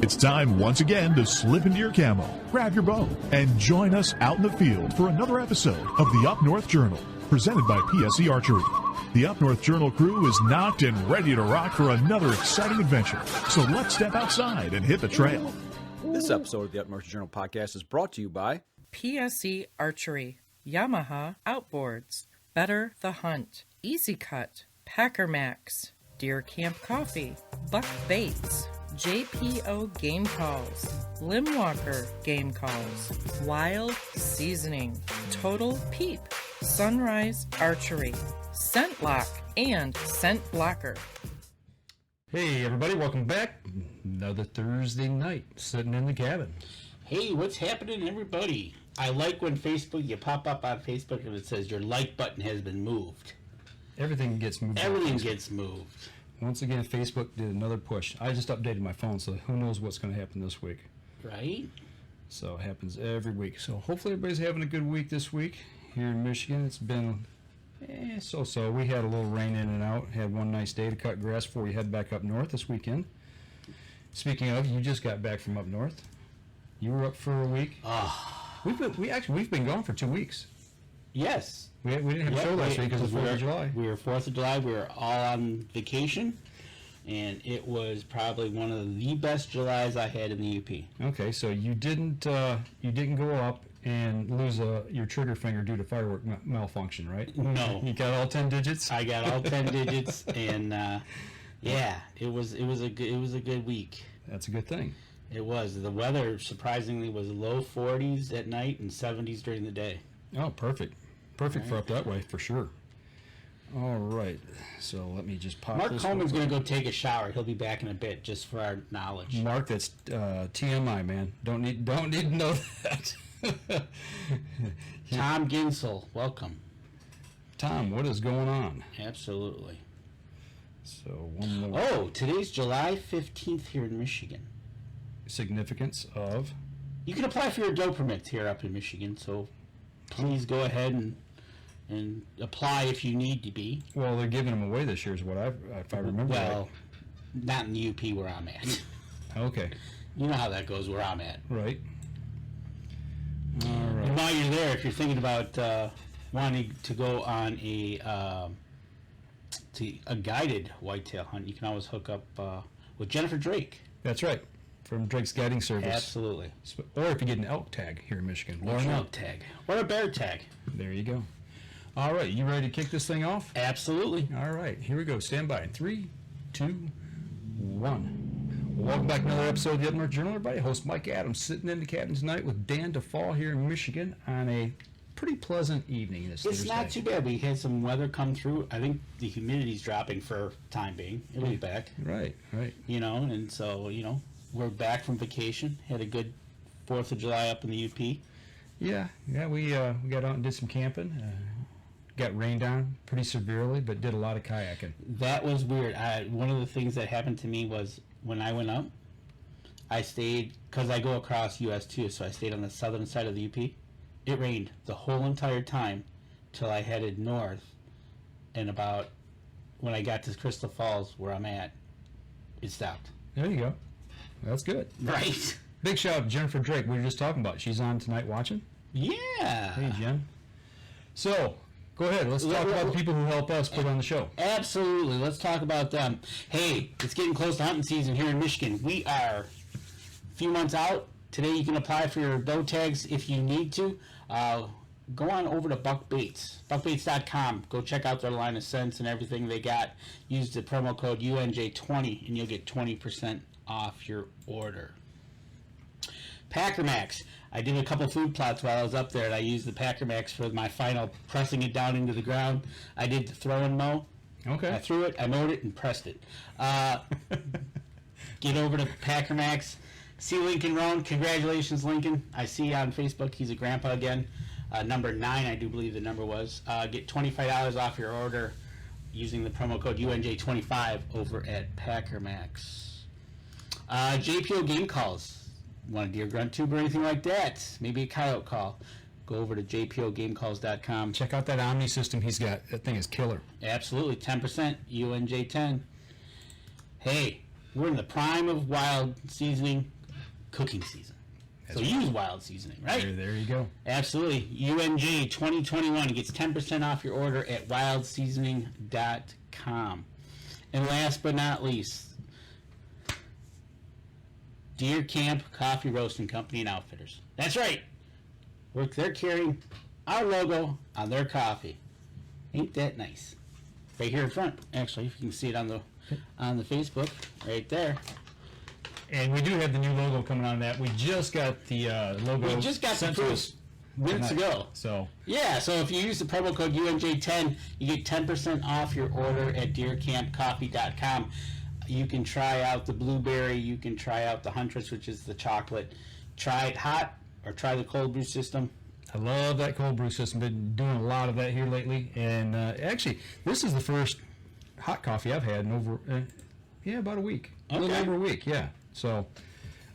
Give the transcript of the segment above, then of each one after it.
It's time once again to slip into your camo, grab your bow, and join us out in the field for another episode of the Up North Journal, presented by PSE Archery. The Up North Journal crew is knocked and ready to rock for another exciting adventure. So let's step outside and hit the trail. This episode of the Up North Journal podcast is brought to you by PSE Archery, Yamaha Outboards, Better the Hunt, Easy Cut, Packer Max, Deer Camp Coffee, Buck Baits, JPO Game Calls, Limwalker Game Calls, Wild Seasoning, Total Peep, Sunrise Archery, Scent Lock, and Scent Blocker. Hey everybody, welcome back. Another Thursday night, sitting in the cabin. Hey, what's happening, everybody? I like when Facebook, you pop up on Facebook and it says your like button has been moved. Everything gets moved. Everything gets moved. Once again, Facebook did another push. I just updated my phone, so who knows what's going to happen this week. Right? So it happens every week. So hopefully everybody's having a good week this week. Here in Michigan, it's been so-so. We had a little rain in and out. Had one nice day to cut grass before we head back up north this weekend. Speaking of, you just got back from up north. You were up for a week. We've been gone for 2 weeks. Yes. We didn't have a show last week because of the 4th of July. We were 4th of July. We were all on vacation, and it was probably one of the best Julys I had in the UP. Okay, so you didn't go up and lose your trigger finger due to firework malfunction, right? No. You got all 10 digits? I got all 10 digits, and yeah, it was a good week. That's a good thing. It was. The weather surprisingly was low 40s at night and 70s during the day. Oh, perfect. Perfect for up that way, for sure. All right. So let me just pop Mark this. Coleman's going to go take a shower. He'll be back in a bit, just for our knowledge. Mark, that's TMI, man. Don't need to know that. Tom Ginsel, welcome. Tom, what is going on? Absolutely. So one more. Oh, today's July 15th here in Michigan. Significance of? You can apply for your doe permits here up in Michigan, so please go ahead and apply if you need to be. Well, they're giving them away this year is what if I remember Well, not in the UP where I'm at. Okay. You know how that goes where I'm at. Right. All right. And while you're there, if you're thinking about wanting to go on a guided whitetail hunt, you can always hook up with Jennifer Drake. That's right. From Drake's Guiding Service. Absolutely. Or if you get an elk tag here in Michigan. Or an elk tag. Or a bear tag. There you go. All right, you ready to kick this thing off? Absolutely. All right, here we go. Stand by. 3, 2, 1. Welcome back to another episode of the Up North Journal, everybody. Host Mike Adams sitting in the cabin tonight with Dan DeFall here in Michigan on a pretty pleasant evening this Thursday. It's not too bad. We had some weather come through. I think the humidity's dropping for time being. It'll be back. Right. You know, and so, you know, we're back from vacation. Had a good 4th of July up in the UP. Yeah, we got out and did some camping. Got rained on pretty severely, but did a lot of kayaking. That was weird. One of the things that happened to me was when I went up, I stayed, because I go across US too, so I stayed on the southern side of the UP. It rained the whole entire time till I headed north, and about when I got to Crystal Falls, where I'm at, it stopped. There you go. That's good. Right. Big shout out to Jennifer Drake. We were just talking about. She's on tonight watching. Yeah. Hey, Jen. So, go ahead. Let's talk about the people who help us put on the show. Absolutely. Let's talk about them. Hey, it's getting close to hunting season here in Michigan. We are a few months out. Today you can apply for your doe tags if you need to. Go on over to Buck Baits, buckbaits.com. Go check out their line of scents and everything they got. Use the promo code UNJ20 and you'll get 20% off your order. Packer Max. I did a couple food plots while I was up there, and I used the Packer Max for my final pressing it down into the ground. I did the throw and mow. Okay. I threw it, I mowed it, and pressed it. Get over to Packer Max. See Lincoln Roan. Congratulations, Lincoln. I see on Facebook he's a grandpa again. Number 9, I do believe the number was. Get $25 off your order using the promo code UNJ25 over at Packer Max. JPO Game Calls. Want a deer grunt tube or anything like that? Maybe a coyote call. Go over to jpogamecalls.com. Check out that Omni system he's got. That thing is killer. Absolutely. 10%. UNJ10. Hey, we're in the prime of wild seasoning. cooking season. So use wild seasoning, right? There you go. Absolutely. UNJ 2021 gets 10% off your order at wildseasoning.com. And last but not least, Deer Camp Coffee Roasting Company and Outfitters. That's right. They're carrying our logo on their coffee. Ain't that nice? Right here in front, actually, if you can see it on the Facebook, right there. And we do have the new logo coming on that. We just got the logo. We just got sent the to proof us minutes tonight. ago. So Yeah, so if you use the promo code UNJ10, you get 10% off your order at deercampcoffee.com. You can try out the blueberry, you can try out the Huntress, which is the chocolate. Try it hot or try the cold brew system. I love that cold brew system. Been doing a lot of that here lately. And actually, this is the first hot coffee I've had in over, about a week. A little Okay. over a week, yeah. So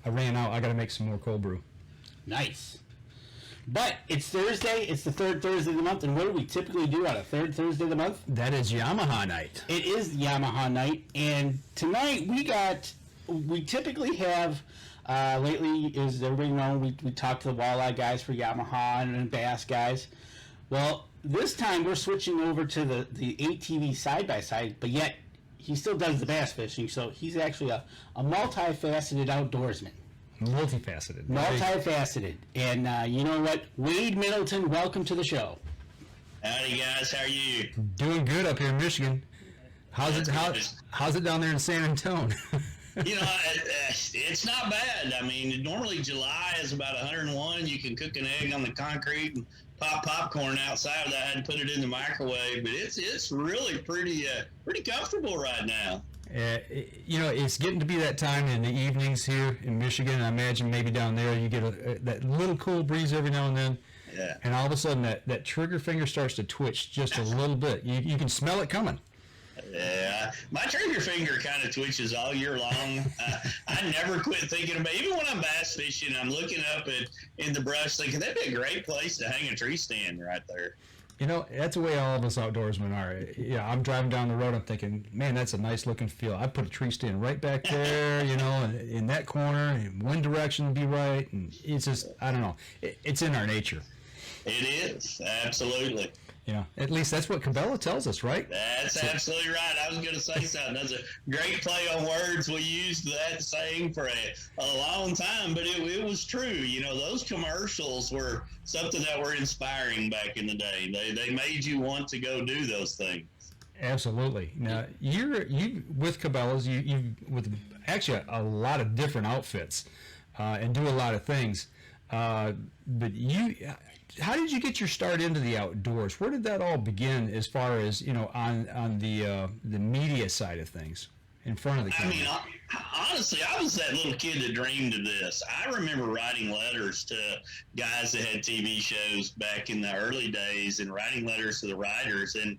I ran out. I got to make some more cold brew. Nice. But it's Thursday, it's the third Thursday of the month, and what do we typically do on a third Thursday of the month? That is Yamaha night. It is Yamaha night, and tonight we typically have, lately, as everybody knows, we talk to the walleye guys for Yamaha and bass guys. Well, this time we're switching over to the ATV side-by-side, but yet he still does the bass fishing, so he's actually a multifaceted outdoorsman. Multifaceted. Multifaceted. And you know what? Wade Middleton, welcome to the show. Howdy guys, how are you? Doing good up here in Michigan. How's it down there in San Antonio? You know, it's not bad. I mean, normally July is about 101. You can cook an egg on the concrete and pop popcorn outside without having to put it in the microwave. But it's really pretty comfortable right now. It's getting to be that time in the evenings here in Michigan. I imagine maybe down there you get that little cool breeze every now and then. Yeah. And all of a sudden that trigger finger starts to twitch just a little bit. You can smell it coming. Yeah, my trigger finger kind of twitches all year long. I never quit thinking about, even when I'm bass fishing, I'm looking up in the brush thinking that'd be a great place to hang a tree stand right there. You know, that's the way all of us outdoorsmen are. Yeah, I'm driving down the road, I'm thinking, man, that's a nice looking field. I put a tree stand right back there, in that corner, and wind direction would be right. And it's just, I don't know, it's in our nature. It is, absolutely. At least that's what Cabela tells us, right? That's absolutely right. I was going to say something. That's a great play on words. We used that saying for a long time, but it was true. Those commercials were something that were inspiring back in the day. They made you want to go do those things. Absolutely. Now, you with Cabela's, you with actually a lot of different outfits and do a lot of things. But how did you get your start into the outdoors? Where did that all begin as far as, on the media side of things in front of the camera? I mean, honestly, I was that little kid that dreamed of this. I remember writing letters to guys that had TV shows back in the early days and writing letters to the writers. And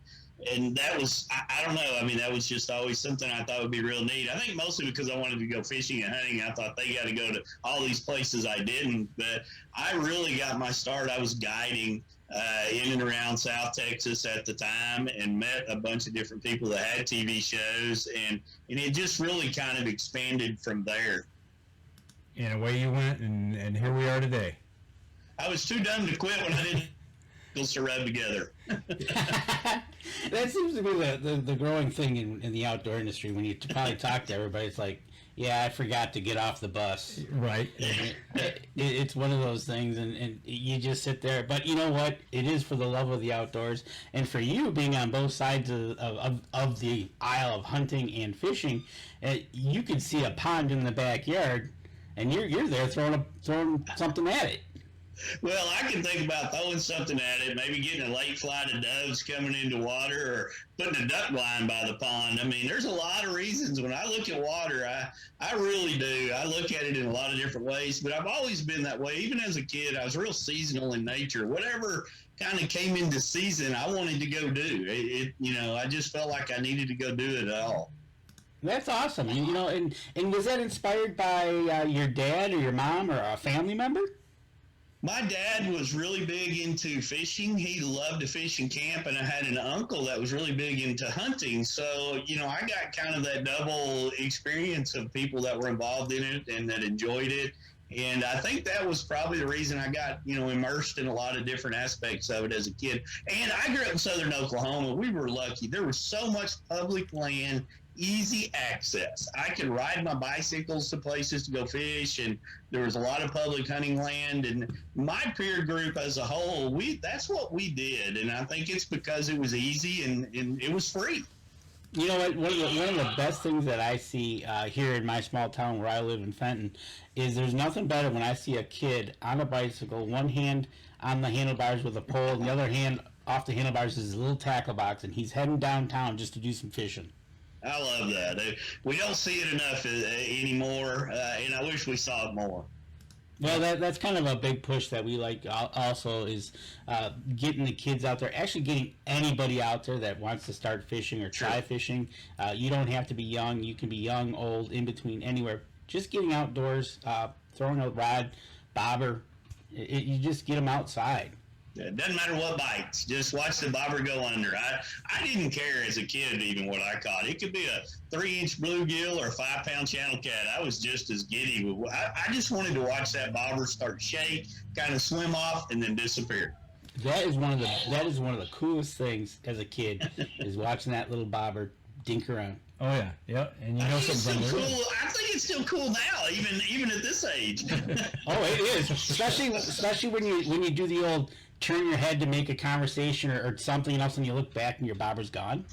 that was, I don't know, I mean, that was just always something I thought would be real neat. I think mostly because I wanted to go fishing and hunting. I thought they got to go to all these places I didn't. But I really got my start. I was guiding in and around South Texas at the time and met a bunch of different people that had TV shows. And it just really kind of expanded from there. And away you went, and here we are today. I was too dumb to quit when I didn't to rub together. That seems to be the growing thing in the outdoor industry. When you probably talk to everybody, it's like, yeah, I forgot to get off the bus. Right. It's one of those things, and you just sit there. But you know what? It is for the love of the outdoors. And for you, being on both sides of the aisle of hunting and fishing, you can see a pond in the backyard, and you're there throwing something at it. Well, I can think about throwing something at it, maybe getting a late flight of doves coming into water or putting a duck blind by the pond. I mean, there's a lot of reasons. When I look at water, I really do. I look at it in a lot of different ways, but I've always been that way. Even as a kid, I was real seasonal in nature. Whatever kind of came into season, I wanted to go do. I just felt like I needed to go do it all. That's awesome. And was that inspired by your dad or your mom or a family member? My dad was really big into fishing. He loved to fish and camp, and I had an uncle that was really big into hunting. So, I got kind of that double experience of people that were involved in it and that enjoyed it. And I think that was probably the reason I got, immersed in a lot of different aspects of it as a kid. And I grew up in southern Oklahoma. We were lucky. There was so much public land, easy access. I could ride my bicycles to places to go fish, and there was a lot of public hunting land. And my peer group as a whole, that's what we did. And I think it's because it was easy and it was free. You know what? One of the best things that I see here in my small town where I live in Fenton is there's nothing better when I see a kid on a bicycle, one hand on the handlebars with a pole, and the other hand off the handlebars is a little tackle box, and he's heading downtown just to do some fishing. I love that. We don't see it enough anymore, and I wish we saw it more. Well, that's kind of a big push that we like also is getting the kids out there, actually getting anybody out there that wants to start fishing or try fishing. You don't have to be young. You can be young, old, in between, anywhere. Just getting outdoors, throwing a rod, bobber. You just get them outside. It doesn't matter what bites. Just watch the bobber go under. I didn't care as a kid even what I caught. It could be a 3-inch bluegill or a 5-pound channel cat. I was just as giddy. I just wanted to watch that bobber start shake, kind of swim off, and then disappear. That is one of the coolest things as a kid is watching that little bobber dink around. Oh yeah, yep. And you know something. Cool. I think it's still cool now, even at this age. Oh, it is, especially when you do the old turn your head to make a conversation or something else, and you look back and your bobber's gone.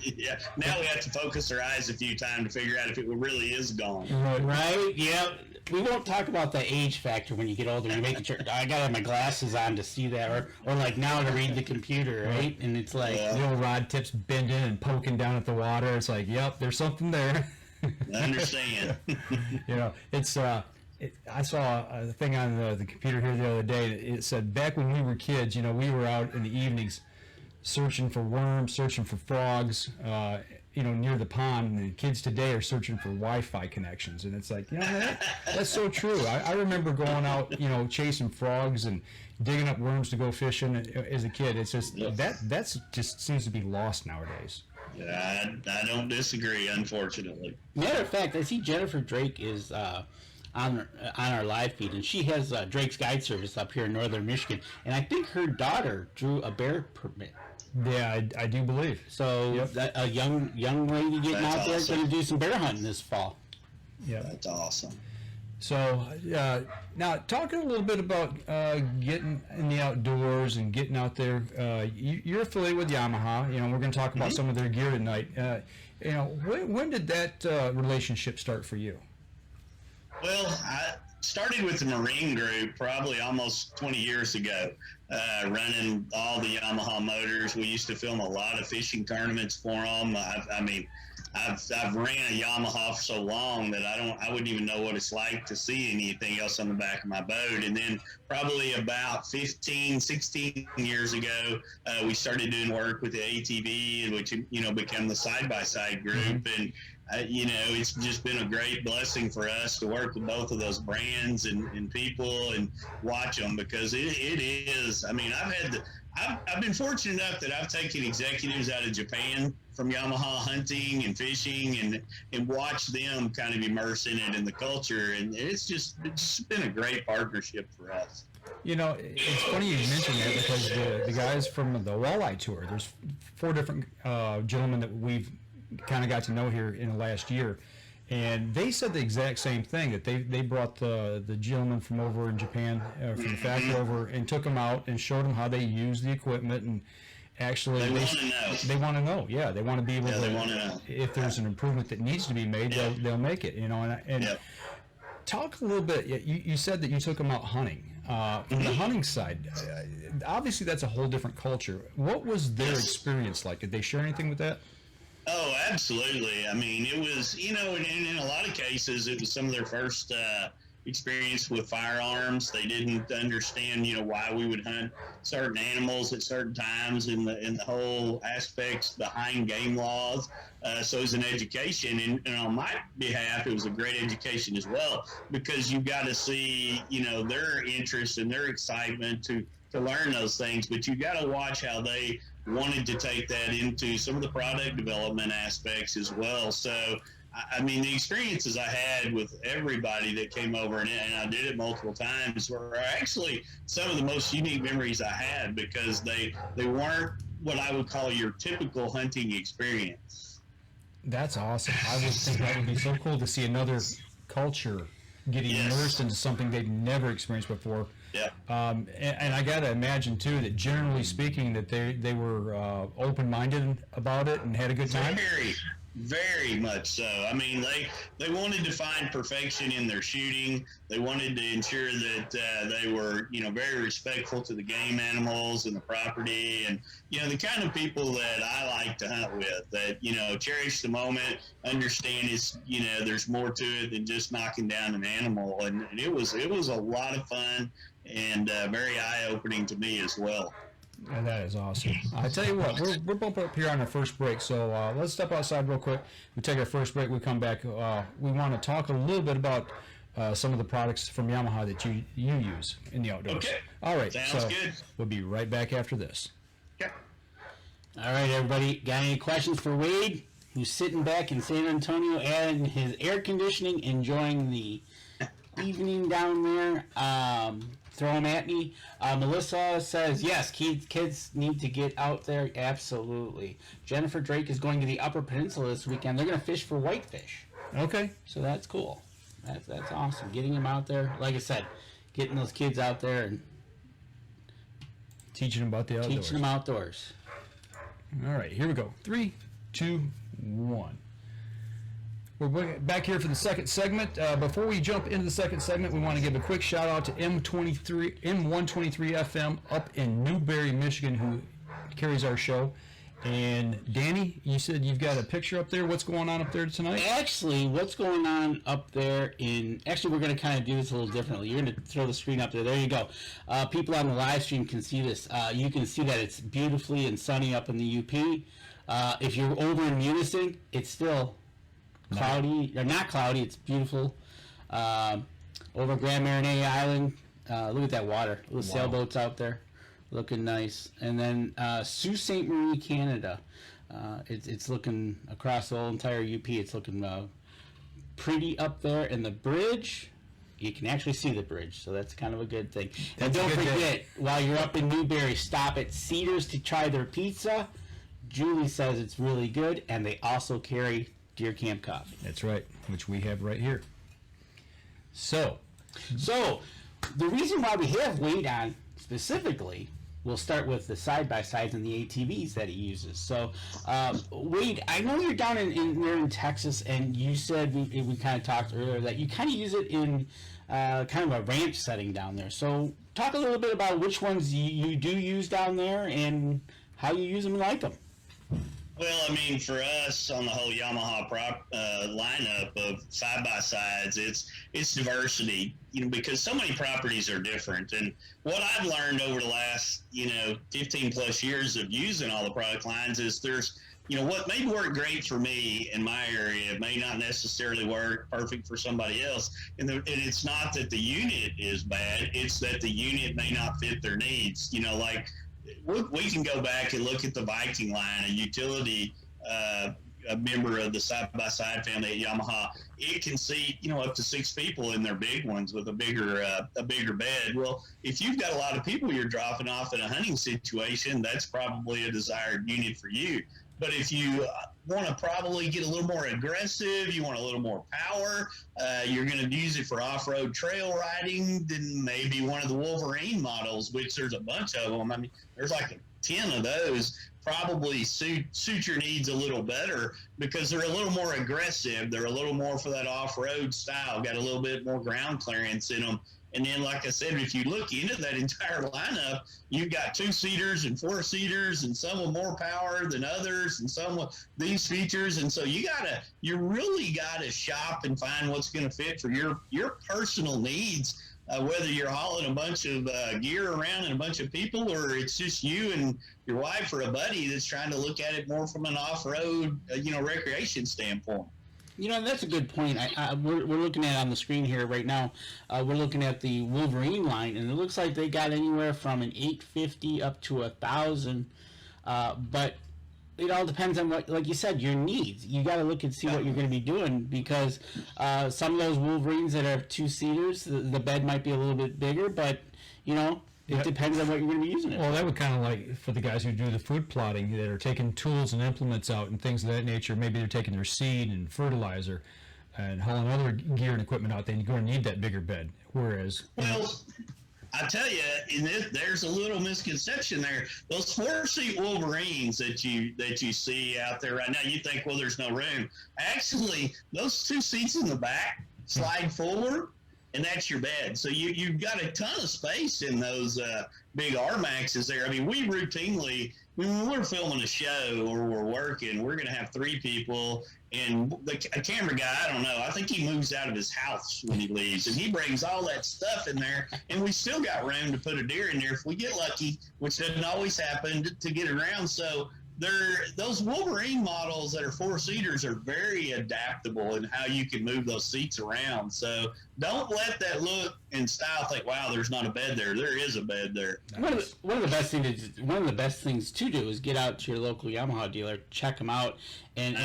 Yeah. Now we have to focus our eyes a few times to figure out if it really is gone. Right? Yeah. We won't talk about the age factor when you get older. You make sure I gotta have my glasses on to see that, or like now to read the computer, right? And it's like the old rod tips bending and poking down at the water. It's like, yep, there's something there. I understand. It's I saw a thing on the computer here the other day. It said back when we were kids, we were out in the evenings searching for worms, searching for frogs, near the pond. And the kids today are searching for Wi-Fi connections. And it's like, that's so true. I remember going out, chasing frogs and digging up worms to go fishing as a kid. It's just that's just seems to be lost nowadays. Yeah, I don't disagree, unfortunately. Matter of fact, I see Jennifer Drake is on our live feed, and she has Drake's Guide Service up here in northern Michigan, and I think her daughter drew a bear permit. Yeah, I do believe. So a young lady getting out there is going to do some bear hunting this fall. Yeah, that's awesome. So now talking a little bit about getting in the outdoors and getting out there. You're affiliated with Yamaha. We're going to talk about some of their gear tonight. When did that relationship start for you? Well, I started with the Marine group probably almost 20 years ago, running all the Yamaha motors. We used to film a lot of fishing tournaments for them. I've ran a Yamaha for so long that I wouldn't even know what it's like to see anything else on the back of my boat. And then probably about 16 years ago, we started doing work with the ATV, which, became the side-by-side group. And, it's just been a great blessing for us to work with both of those brands and people and watch them, because it is, I've been fortunate enough that I've taken executives out of Japan from Yamaha hunting and fishing and watched them kind of immerse in it in the culture. And it's just been a great partnership for us. It's funny you mentioned that, because the guys from the Walleye Tour, there's 4 different gentlemen that we've kind of got to know here in the last year, and they said the exact same thing, that they brought the gentleman from over in Japan, from the factory over, and took them out and showed them how they use the equipment, and actually they want to know. Yeah, they want to be able to, if there's an improvement that needs to be made, they'll make it. And talk a little bit. You said that you took them out hunting. From the hunting side, obviously that's a whole different culture. What was their experience like? Did they share anything with that? Oh, absolutely. It was, in a lot of cases, it was some of their first experience with firearms. They didn't understand, why we would hunt certain animals at certain times and the whole aspects behind game laws. So it was an education, and on my behalf, it was a great education as well, because you got to see, their interest and their excitement to learn those things, but you got to watch how they wanted to take that into some of the product development aspects as well. So, I mean, the experiences I had with everybody that came over, and I did it multiple times, were actually some of the most unique memories I had, because they weren't what I would call your typical hunting experience. That's awesome. I would think that would be so cool to see another culture getting immersed into something they've never experienced before. Yeah. And I got to imagine, too, that generally speaking, that they were open-minded about it and had a good time. Very much so. I mean, they wanted to find perfection in their shooting. They wanted to ensure that they were, very respectful to the game animals and the property, and the kind of people that I like to hunt with. That cherish the moment, understand there's more to it than just knocking down an animal, and it was a lot of fun and very eye-opening to me as well. Yeah, that is awesome. I tell you what, we're bumping up here on our first break, so let's step outside real quick. We take our first break. We come back. We want to talk a little bit about some of the products from Yamaha that you use in the outdoors. Okay. All right. Sounds good. We'll be right back after this. Okay. All right, everybody. Got any questions for Wade, who's sitting back in San Antonio and his air conditioning, enjoying the evening down there? Throw them at me. Melissa says, yes, kids need to get out there. Absolutely. Jennifer Drake is going to the Upper Peninsula this weekend. They're going to fish for whitefish. Okay. So that's cool. That's awesome. Getting them out there. Like I said, getting those kids out there and teaching them about the outdoors. Teaching them outdoors. All right, here we go. 3, 2, 1. We're back here for the second segment. Before we jump into the second segment, we want to give a quick shout out to M123 FM up in Newberry, Michigan, who carries our show. And Danny, you said you've got a picture up there. What's going on up there tonight? Actually, what's going on up there we're going to kind of do this a little differently. You're going to throw the screen up there. There you go. People on the live stream can see this. You can see that it's beautifully and sunny up in the UP. If you're over in Munising, it's still cloudy, or not cloudy, it's beautiful. Over Grand Marinay Island, look at that water. Little sailboats out there, looking nice. And then Sault Ste. Marie, Canada. It's looking across the whole entire UP. It's looking pretty up there. And the bridge, you can actually see the bridge, so that's kind of a good thing. And don't forget, while you're up in Newberry, stop at Cedars to try their pizza. Julie says it's really good, and they also carry Deer Camp coffee. That's right, which we have right here. So the reason why we have Wade on specifically, we'll start with the side-by-sides and the ATVs that he uses. So, Wade, I know you're down in Texas, and you said, we kind of talked earlier, that you kind of use it in kind of a ranch setting down there. So talk a little bit about which ones you do use down there and how you use them and like them. Well, I mean, for us on the whole Yamaha lineup of side-by-sides, it's diversity, because so many properties are different. And what I've learned over the last, 15 plus years of using all the product lines is there's, what may work great for me in my area may not necessarily work perfect for somebody else. And it's not that the unit is bad, it's that the unit may not fit their needs. We can go back and look at the Viking line, a utility a member of the side-by-side family at Yamaha. It can seat, up to 6 people in their big ones with a bigger bed. Well, if you've got a lot of people you're dropping off in a hunting situation, that's probably a desired unit for you. But if you want to probably get a little more aggressive, you want a little more power, you're going to use it for off-road trail riding, then maybe one of the Wolverine models, which there's a bunch of them. I mean, there's like 10 of those, probably suit your needs a little better because they're a little more aggressive. They're a little more for that off-road style, got a little bit more ground clearance in them. And then, like I said, if you look into that entire lineup, you've got 2-seaters and 4-seaters, and some with more power than others, and some with these features. And so you really gotta shop and find what's going to fit for your personal needs. Whether you're hauling a bunch of gear around and a bunch of people, or it's just you and your wife or a buddy that's trying to look at it more from an off-road, recreation standpoint. That's a good point. We're looking at it on the screen here right now. We're looking at the Wolverine line, and it looks like they got anywhere from an $850 up to $1,000. But it all depends on what, like you said, your needs. You got to look and see what you're going to be doing, because some of those Wolverines that are 2-seaters, the bed might be a little bit bigger, but it depends on what you're going to be using it. Well, that would kind of like for the guys who do the food plotting that are taking tools and implements out and things of that nature. Maybe they're taking their seed and fertilizer and hauling other gear and equipment out. Then you're going to need that bigger bed. Whereas, I tell you, there's a little misconception there. Those 4-seat Wolverines that you see out there right now, you think, well, there's no room. Actually, those 2 seats in the back slide forward, and that's your bed. So you've got a ton of space in those big R-Maxes there. I mean, we routinely, when we're filming a show or we're working, we're going to have 3 people. And a camera guy, I don't know, I think he moves out of his house when he leaves, and he brings all that stuff in there, and we still got room to put a deer in there if we get lucky, which doesn't always happen, to get around. So those Wolverine models that are 4-seaters are very adaptable in how you can move those seats around. So don't let that look and style think, wow, there's not a bed there. There is a bed there. One of the best things to do is get out to your local Yamaha dealer, check them out, and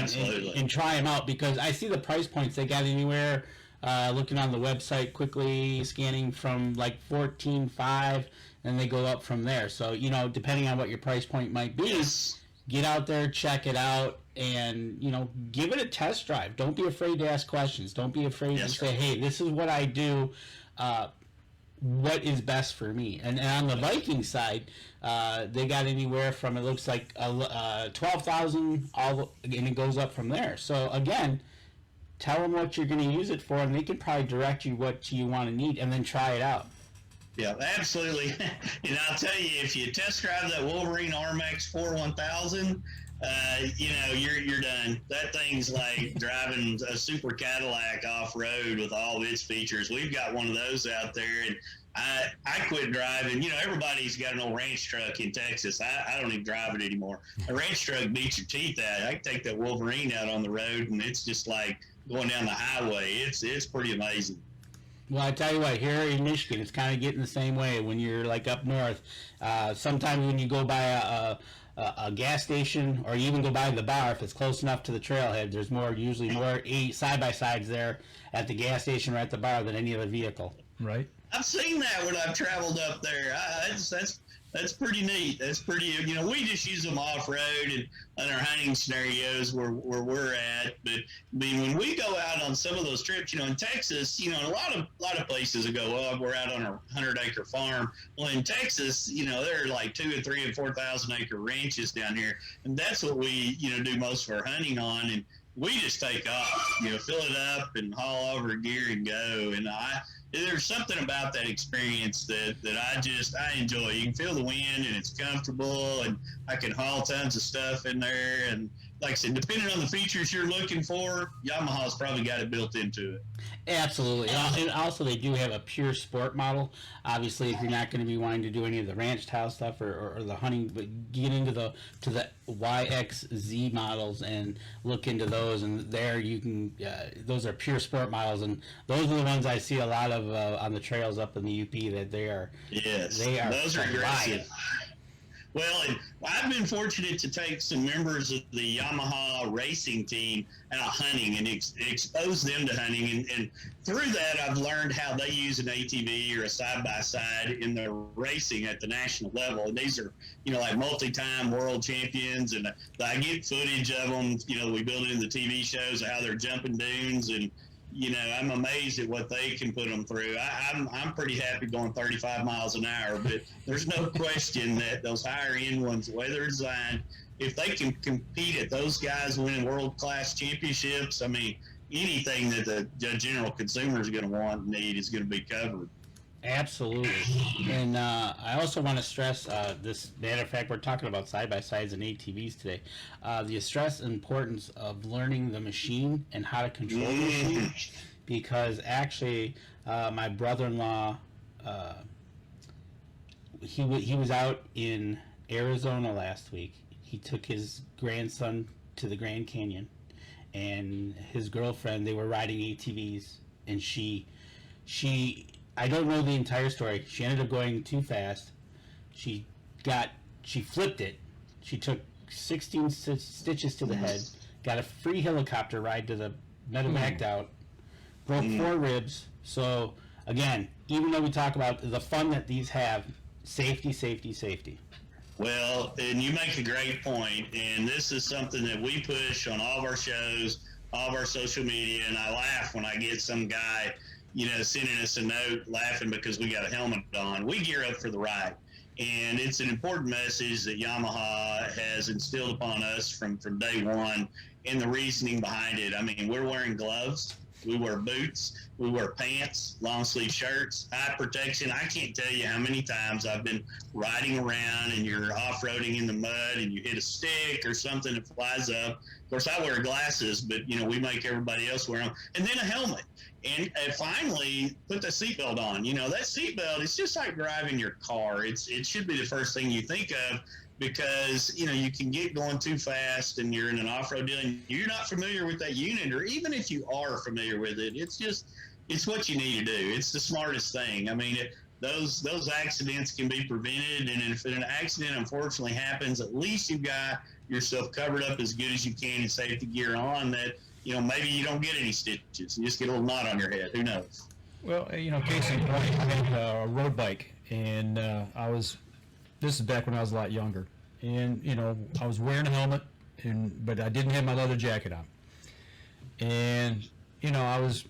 try them out, because I see the price points they got anywhere. Looking on the website quickly, scanning from like $14,500, and they go up from there. So depending on what your price point might be. Yes. Get out there, check it out, and give it a test drive. Don't be afraid to ask questions. Don't be afraid to say, "Hey, this is what I do. What is best for me?" And on the Viking side, they got anywhere from, it looks like 12,000, and it goes up from there. So again, tell them what you're going to use it for, and they can probably direct you what you want to need, and then try it out. Yeah, absolutely. And I'll tell you, if you test drive that Wolverine R-Max 41000, you're done. That thing's like driving a super Cadillac off-road with all of its features. We've got one of those out there, and I quit driving. Everybody's got an old ranch truck in Texas. I don't even drive it anymore. A ranch truck beats your teeth out. I can take that Wolverine out on the road, and it's just like going down the highway. It's pretty amazing. Well, I tell you what, here in Michigan, it's kind of getting the same way when you're like up north. Sometimes when you go by a gas station, or you even go by the bar, if it's close enough to the trailhead, there's usually more side-by-sides there at the gas station or at the bar than any other vehicle. right? I've seen that when I've traveled up there. That's pretty neat. That's pretty, we just use them off-road and on our hunting scenarios where we're at. But, I mean, when we go out on some of those trips, in Texas, a lot of places that go, well, we're out on a 100-acre farm. Well, in Texas, there are like 2,000 and 3,000 and 4,000 acre ranches down here. And that's what we, do most of our hunting on. And we just take off, fill it up and haul over gear and go. And there's something about that experience that I enjoy. You can feel the wind, and it's comfortable, and I can haul tons of stuff in there. And like I said, depending on the features you're looking for, Yamaha's probably got it built into it. Absolutely. And also, they do have a pure sport model. Obviously, if you're not going to be wanting to do any of the ranch style stuff or the hunting, but get into the YXZ models and look into those. And there you can, those are pure sport models, and those are the ones I see a lot of on the trails up in the UP. That they are. Yes, they are. Those are aggressive. Well, and I've been fortunate to take some members of the Yamaha racing team out hunting and expose them to hunting. And through that, I've learned how they use an ATV or a side-by-side in their racing at the national level. And these are, like multi-time world champions. And I get footage of them. We build it in the TV shows of how they're jumping dunes, and I'm amazed at what they can put them through. I'm pretty happy going 35 miles an hour, but there's no question that those higher-end ones, the way they're designed, if they can compete at those guys winning world-class championships, I mean, anything that the general consumer is going to want and need is going to be covered. Absolutely. And I also want to stress this, matter of fact, we're talking about side-by-sides and ATVs today. The stress importance of learning the machine and how to control the machine, because actually my brother-in-law, he was out in Arizona last week. He took his grandson to the Grand Canyon, and his girlfriend, they were riding ATVs, and she I don't know the entire story. She ended up going too fast. She flipped it. She took 16 stitches to the head, got a free helicopter ride to the medevaced out, broke 4 ribs. So, again, even though we talk about the fun that these have, safety, safety, safety. Well, and you make a great point, and this is something that we push on all of our shows, all of our social media, and I laugh when I get some guy, sending us a note laughing because we got a helmet on. We gear up for the ride, and it's an important message that Yamaha has instilled upon us from day one, and the reasoning behind it. I mean, we're wearing gloves. We wear boots, we wear pants, long sleeve shirts, eye protection. I can't tell you how many times I've been riding around and you're off-roading in the mud and you hit a stick or something that flies up. Of course, I wear glasses, but, we make everybody else wear them. And then a helmet. And finally, put the seatbelt on. That seatbelt, it's just like driving your car. It should be the first thing you think of, because you can get going too fast and you're in an off-road deal and you're not familiar with that unit, or even if you are familiar with it, it's what you need to do. It's the smartest thing. I mean, those accidents can be prevented, and if an accident unfortunately happens, at least you've got yourself covered up as good as you can in safety gear on, that maybe you don't get any stitches, you just get a little knot on your head. Who knows? Well, case in point, I had a road bike, and this is back when I was a lot younger, and I was wearing a helmet, but I didn't have my leather jacket on, and I was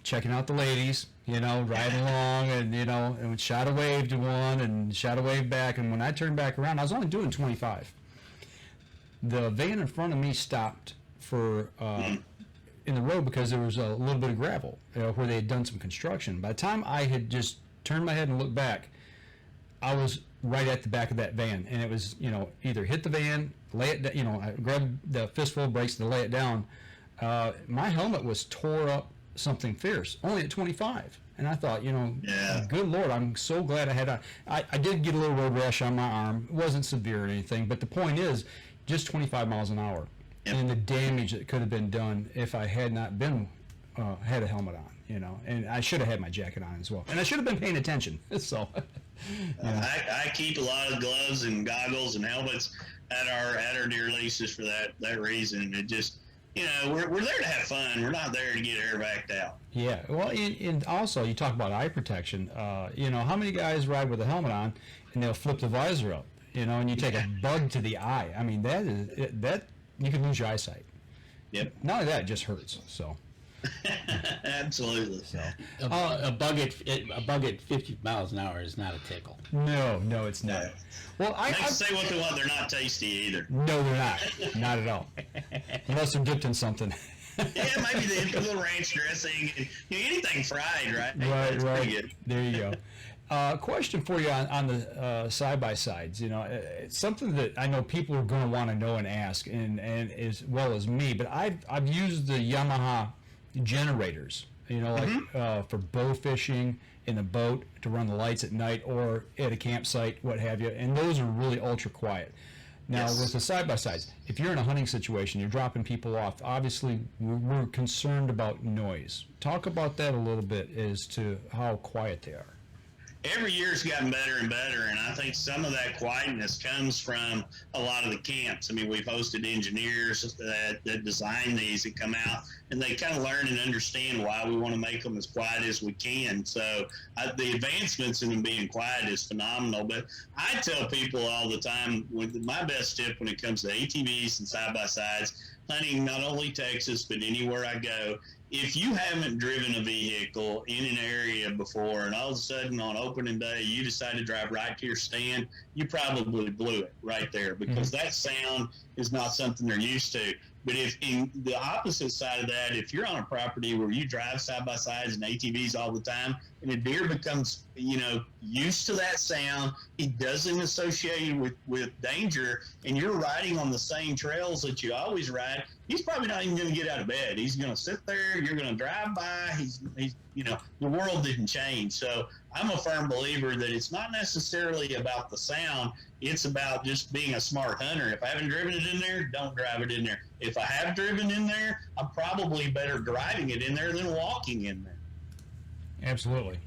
checking out the ladies, riding along, and shot a wave to one and shot a wave back, and when I turned back around, I was only doing 25. The van in front of me stopped for in the road because there was a little bit of gravel where they had done some construction. By the time I had just turned my head and looked back, I was right at the back of that van, and it was, either hit the van, lay it down, I grabbed the fistful of brakes to lay it down. My helmet was tore up something fierce, only at 25. And I thought, good Lord, I'm so glad I had I did get a little road rash on my arm. It wasn't severe or anything, but the point is, just 25 miles an hour. Yep. And the damage that could have been done if I had not been had a helmet on, and I should have had my jacket on as well, and I should have been paying attention. So, I keep a lot of gloves and goggles and helmets at our deer leases for that reason. It just, we're there to have fun. We're not there to get air backed out. Yeah. Well, and also you talk about eye protection. How many guys ride with a helmet on and they'll flip the visor up, and you take a bug to the eye. I mean, that you can lose your eyesight. Yep. Not only that, it just hurts. So. Absolutely. So, a bug at 50 miles an hour is not a tickle. No, it's not. No. Well, I can say what they want. They're not tasty either. No, they're not at all. Unless they're dipped in something. Yeah, maybe they put a little ranch dressing and anything fried, right? Right. Pretty good. There you go. Question for you on the side-by-sides. It's something that I know people are going to want to know and ask, and as well as me. But I've used the Yamaha generators, for bow fishing in the boat to run the lights at night or at a campsite, what have you. And those are really ultra quiet. Now, Yes. with the side-by-sides, if you're in a hunting situation, you're dropping people off, obviously we're concerned about noise. Talk about that a little bit as to how quiet they are. Every year's gotten better and better, and I think some of that quietness comes from a lot of the camps. I mean, we've hosted engineers that design these that come out, and they kind of learn and understand why we want to make them as quiet as we can. So the advancements in them being quiet is phenomenal. But I tell people all the time, my best tip when it comes to ATVs and side-by-sides, hunting not only Texas, but anywhere I go, if you haven't driven a vehicle in an area before and all of a sudden on opening day you decide to drive right to your stand, you probably blew it right there, because that sound is not something they're used to. But if in the opposite side of that, if you're on a property where you drive side-by-sides and ATVs all the time, and a deer becomes, used to that sound, he doesn't associate with danger, and you're riding on the same trails that you always ride, he's probably not even going to get out of bed. He's going to sit there. You're going to drive by. He's the world didn't change. So I'm a firm believer that it's not necessarily about the sound. It's about just being a smart hunter. If I haven't driven it in there, don't drive it in there. If I have driven in there, I'm probably better driving it in there than walking in there. Absolutely.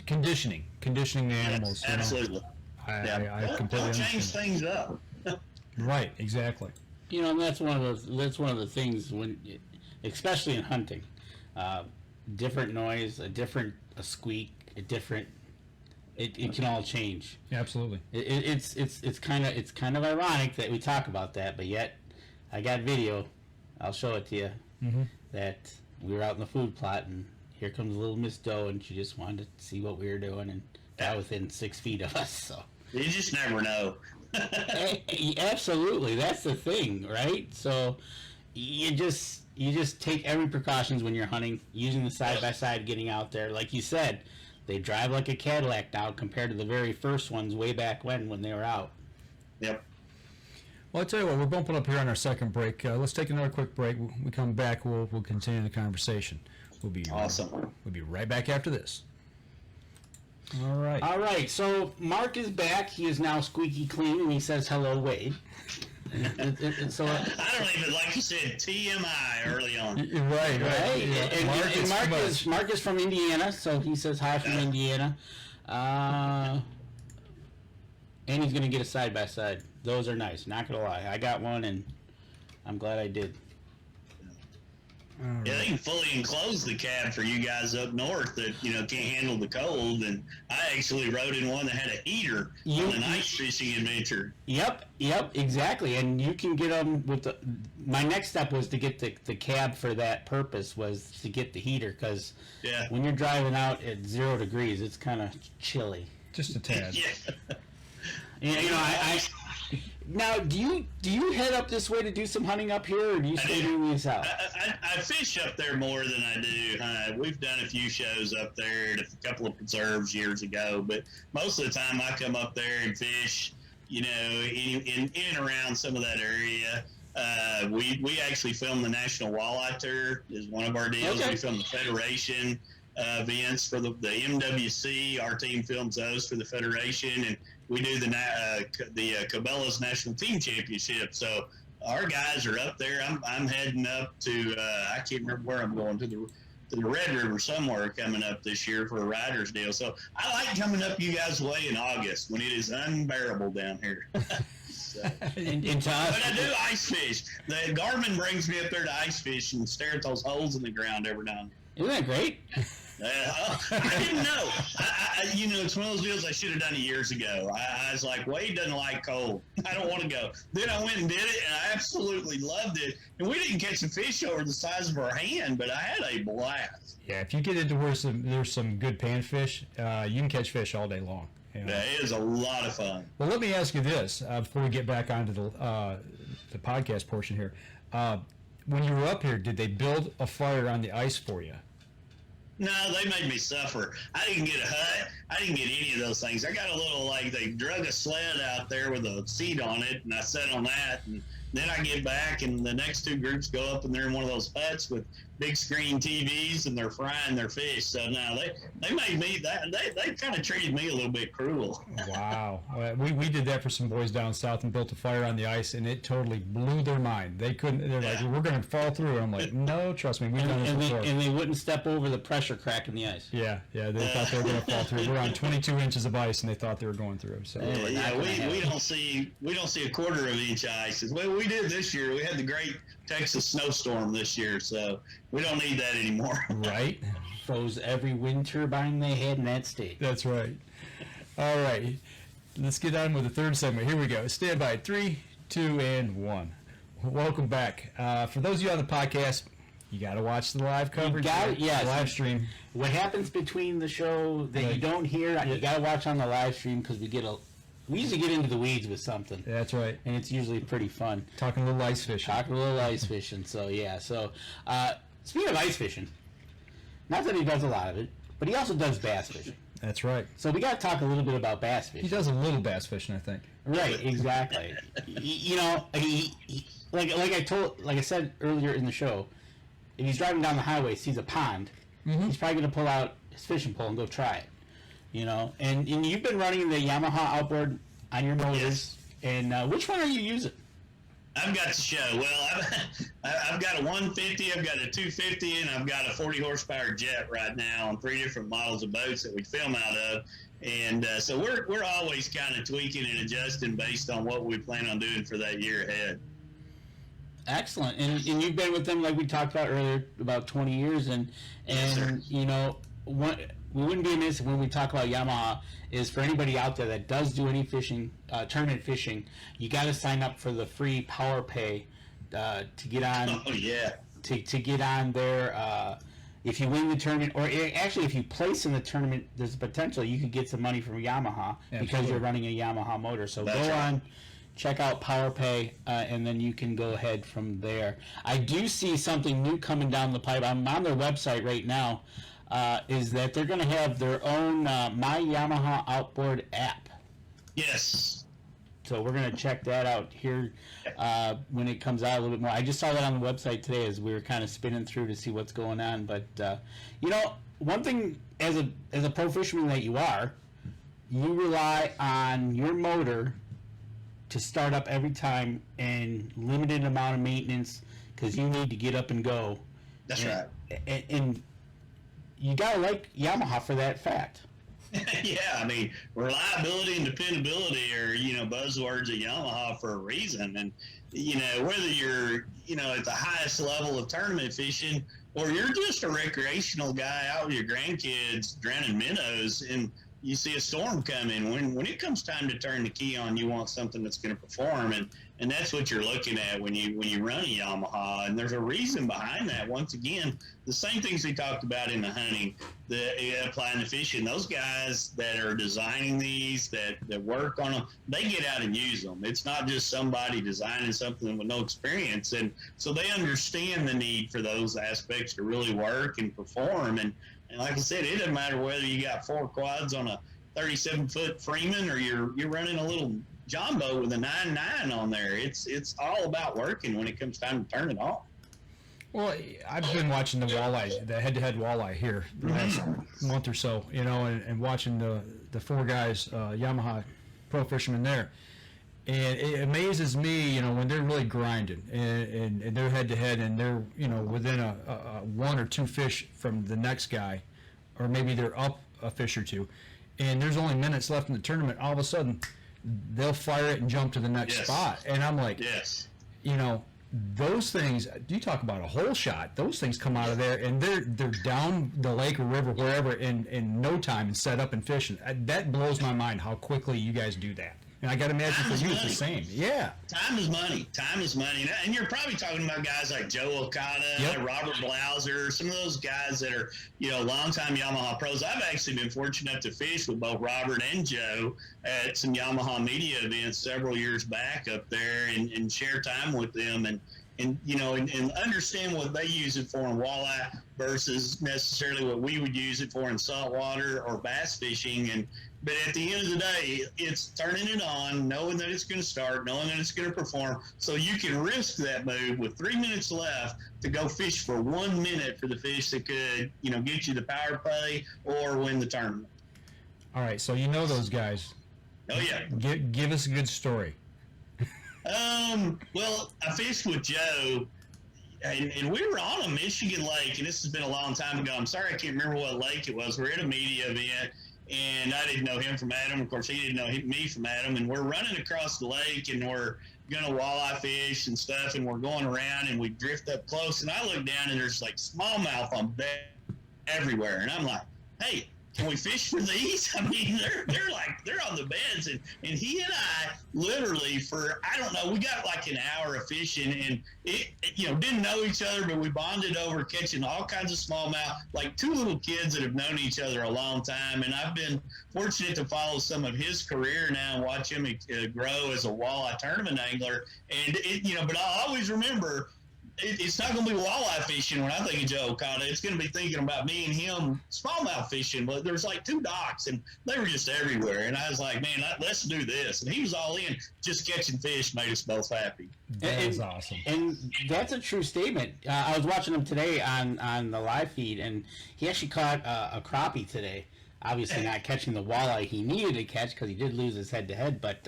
Conditioning the animals. Yes, absolutely. I completely Don't change understand. things up. Right, exactly. You know, and that's one of the things especially in hunting, different noise, a squeak, a different. It can all change. Absolutely. It's kind of ironic that we talk about that, but yet I got video. I'll show it to you. Mm-hmm. That we were out in the food plot, and here comes little Miss Doe, and she just wanted to see what we were doing, and got within 6 feet of us. So you just never know. Absolutely, that's the thing, right? So you just take every precautions when you're hunting, using the side by side, getting out there. Like you said, they drive like a Cadillac now compared to the very first ones way back when they were out. Yep. Well, I'll tell you what, we're bumping up here on our second break. Let's take another quick break. When we come back, we'll continue the conversation. We'll be awesome. We'll be right back after this. All right. So Mark is back. He is now squeaky clean, and he says, "Hello, Wade." So I don't even, like you said, TMI early on. Right. Yeah. And Mark is from Indiana, so he says hi from Indiana. And he's going to get a side-by-side. Those are nice, not going to lie. I got one, and I'm glad I did. Yeah, they can fully enclose the cab for you guys up north that, can't handle the cold. And I actually rode in one that had a heater on an ice fishing adventure. Yep, exactly. And you can get them with my next step was to get the cab for that purpose, was to get the heater, because when you're driving out at 0 degrees, it's kind of chilly. Just a tad. Yeah. Now, do you head up this way to do some hunting up here, or do you stay doing this out? I fish up there more than I do. We've done a few shows up there at a couple of preserves years ago, but most of the time I come up there and fish, in and around some of that area. We actually filmed the National Walleye Tour is one of our deals. Okay. We filmed the Federation events for the MWC. Our team films those for the Federation, and we do the Cabela's National Team Championship. So our guys are up there. I'm heading up to I can't remember where I'm going, to the Red River somewhere coming up this year for a riders deal. So I like coming up you guys' way in August when it is unbearable down here. So. But I do ice fish. The Garmin brings me up there to ice fish and stare at those holes in the ground every now and then. Isn't that great? I didn't know. It's one of those deals I should have done it years ago. I was like, Wade doesn't like cold. I don't want to go. Then I went and did it, and I absolutely loved it. And we didn't catch a fish over the size of our hand, but I had a blast. Yeah, if you get into where there's some good panfish, you can catch fish all day long. Yeah, it is a lot of fun. Well, let me ask you this before we get back onto the podcast portion here. When you were up here, did they build a fire on the ice for you? No, they made me suffer. I didn't get a hut. I didn't get any of those things. I got a little, they drug a sled out there with a seat on it, and I sat on that, and then I get back, and the next two groups go up, and they're in one of those huts with big screen TVs, and they're frying their fish. So now they made me that. They kind of treated me a little bit cruel. Wow. We did that for some boys down south and built a fire on the ice, and it totally blew their mind. They're like, we're going to fall through. I'm like, no, trust me, we've done this before. And they wouldn't step over the pressure crack in the ice. Yeah, they thought they were going to fall through. We're on 22 inches of ice, and they thought they were going through. So we don't see a quarter of an inch of ice. We did this year. We had the great Texas snowstorm this year, so we don't need that anymore. Right? Froze every wind turbine they had in that state. That's right. All right. Let's get on with the third segment. Here we go. Stand by. 3, 2, and 1. Welcome back. For those of you on the podcast, you got to watch the live coverage. Yes. Live stream. What happens between the show that you don't hear, you got to watch on the live stream, because we usually get into the weeds with something. That's right. And it's usually pretty fun. Talking a little ice fishing. So, yeah. So, speaking of ice fishing, not that he does a lot of it, but he also does bass fishing. That's right. So we got to talk a little bit about bass fishing. He does a little bass fishing, I think. Right, exactly. Like I said earlier in the show, if he's driving down the highway, sees a pond, he's probably going to pull out his fishing pole and go try it. And you've been running the Yamaha outboard on your motors, and which one are you using? I've got to show. Well, I've got a 150, I've got a 250, and I've got a 40 horsepower jet right now on 3 different models of boats that we film out of. And so we're always kind of tweaking and adjusting based on what we plan on doing for that year ahead. Excellent. And you've been with them, like we talked about earlier, about 20 years. And Yes, sir. you know, we wouldn't be amiss when we talk about Yamaha is for anybody out there that does do any fishing, tournament fishing, you got to sign up for the free Power Pay to get on. Oh, yeah. To get on there. If you win the tournament, or actually if you place in the tournament, there's a potential you could get some money from Yamaha because you're running a Yamaha motor. So That's go right. on, check out PowerPay, and then you can go ahead from there. I do see something new coming down the pipe. I'm on their website right now. Is that they're going to have their own My Yamaha Outboard app. Yes. So we're going to check that out here when it comes out a little bit more. I just saw that on the website today as we were kind of spinning through to see what's going on. But, you know, one thing as a pro fisherman that you are, you rely on your motor to start up every time and limited amount of maintenance because you need to get up and go. That's right. And you got to like Yamaha for that fact. Yeah, I mean, reliability and dependability are, buzzwords at Yamaha for a reason. And, whether you're, at the highest level of tournament fishing or you're just a recreational guy out with your grandkids drowning minnows and you see a storm coming, when it comes time to turn the key on, you want something that's going to perform. And that's what you're looking at when you run a Yamaha. And there's a reason behind that. Once again, the same things we talked about in the hunting, applying the fishing. Those guys that are designing these, that work on them, they get out and use them. It's not just somebody designing something with no experience. And so they understand the need for those aspects to really work and perform. And like I said, it doesn't matter whether you got 4 quads on a 37-foot Freeman or you're running a little John boat with a 9.9 on there. It's all about working when it comes time to turn it on. Well, I've been watching the walleye, the head-to-head walleye here the last month or so, and watching the 4 guys, Yamaha pro fishermen there. And it amazes me, when they're really grinding and they're head-to-head and they're, within a 1 or 2 fish from the next guy, or maybe they're up a fish or 2, and there's only minutes left in the tournament, all of a sudden they'll fire it and jump to the next spot. And I'm like, yes, those things, you talk about a hole shot, those things come out of there and they're down the lake or river, wherever, in no time and set up and fish. That blows my mind how quickly you guys do that. And I got to imagine for you it's the same. Yeah. Time is money. Time is money. And you're probably talking about guys like Joe Okada, Robert Blauser, some of those guys that are, longtime Yamaha pros. I've actually been fortunate enough to fish with both Robert and Joe at some Yamaha media events several years back up there and share time with them and understand what they use it for in walleye versus necessarily what we would use it for in saltwater or bass fishing. But at the end of the day, it's turning it on, knowing that it's going to start, knowing that it's going to perform, so you can risk that move with 3 minutes left to go fish for 1 minute for the fish that could, get you the power play or win the tournament. All right, so those guys. Oh, yeah. Give us a good story. Well, I fished with Joe, and we were on a Michigan lake, and this has been a long time ago. I'm sorry I can't remember what lake it was. We're at a media event, and I didn't know him from Adam. Of course, he didn't know me from Adam, and we're running across the lake, and we're going to walleye fish and stuff, and we're going around, and we drift up close, and I look down, and there's like smallmouth on bed everywhere, and I'm like, hey, can we fish for these? I mean, they're on the beds, and he and I literally for, I don't know, we got like an hour of fishing, and it didn't know each other, but we bonded over catching all kinds of smallmouth, like 2 little kids that have known each other a long time. And I've been fortunate to follow some of his career now and watch him grow as a walleye tournament angler. And but I always remember, it's not going to be walleye fishing when I think of Joe Okada. It's going to be thinking about me and him smallmouth fishing. But there's like 2 docks, and they were just everywhere. And I was like, man, let's do this. And he was all in. Just catching fish made us both happy. That is awesome. And that's a true statement. I was watching him today on the live feed, and he actually caught a crappie today. Obviously not catching the walleye he needed to catch because he did lose his head-to-head. But,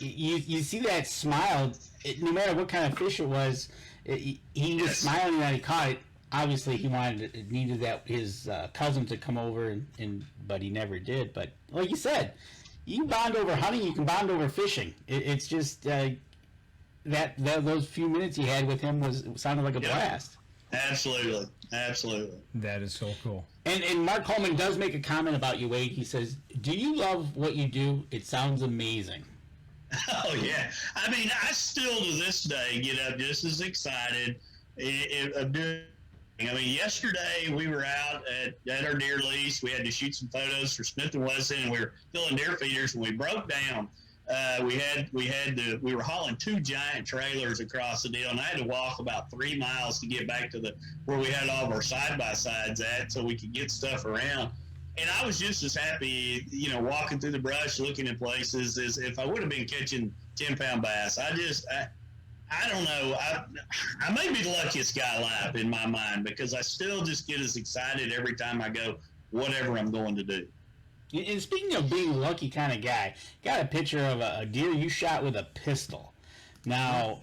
you see that smile. No matter what kind of fish it was, he was smiling when he caught it. Obviously, he needed that his cousin to come over, but he never did. But like you said, you bond over hunting, you can bond over fishing. It's just those few minutes he had with him sounded like a blast. Absolutely. That is so cool. And Mark Coleman does make a comment about you, Wade. He says, "Do you love what you do? It sounds amazing." Oh yeah, I mean, I still to this day get up just as excited of doing. I mean, yesterday we were out at our deer lease. We had to shoot some photos for Smith & Wesson, and we were filling deer feeders. And we broke down. We were hauling 2 giant trailers across the deal, and I had to walk about 3 miles to get back to where we had all of our side by sides at, so we could get stuff around. And I was just as happy, walking through the brush, looking at places, as if I would have been catching 10-pound bass. I don't know. I may be the luckiest guy alive in my mind, because I still just get as excited every time I go, whatever I'm going to do. And speaking of being a lucky kind of guy, got a picture of a deer you shot with a pistol. Now,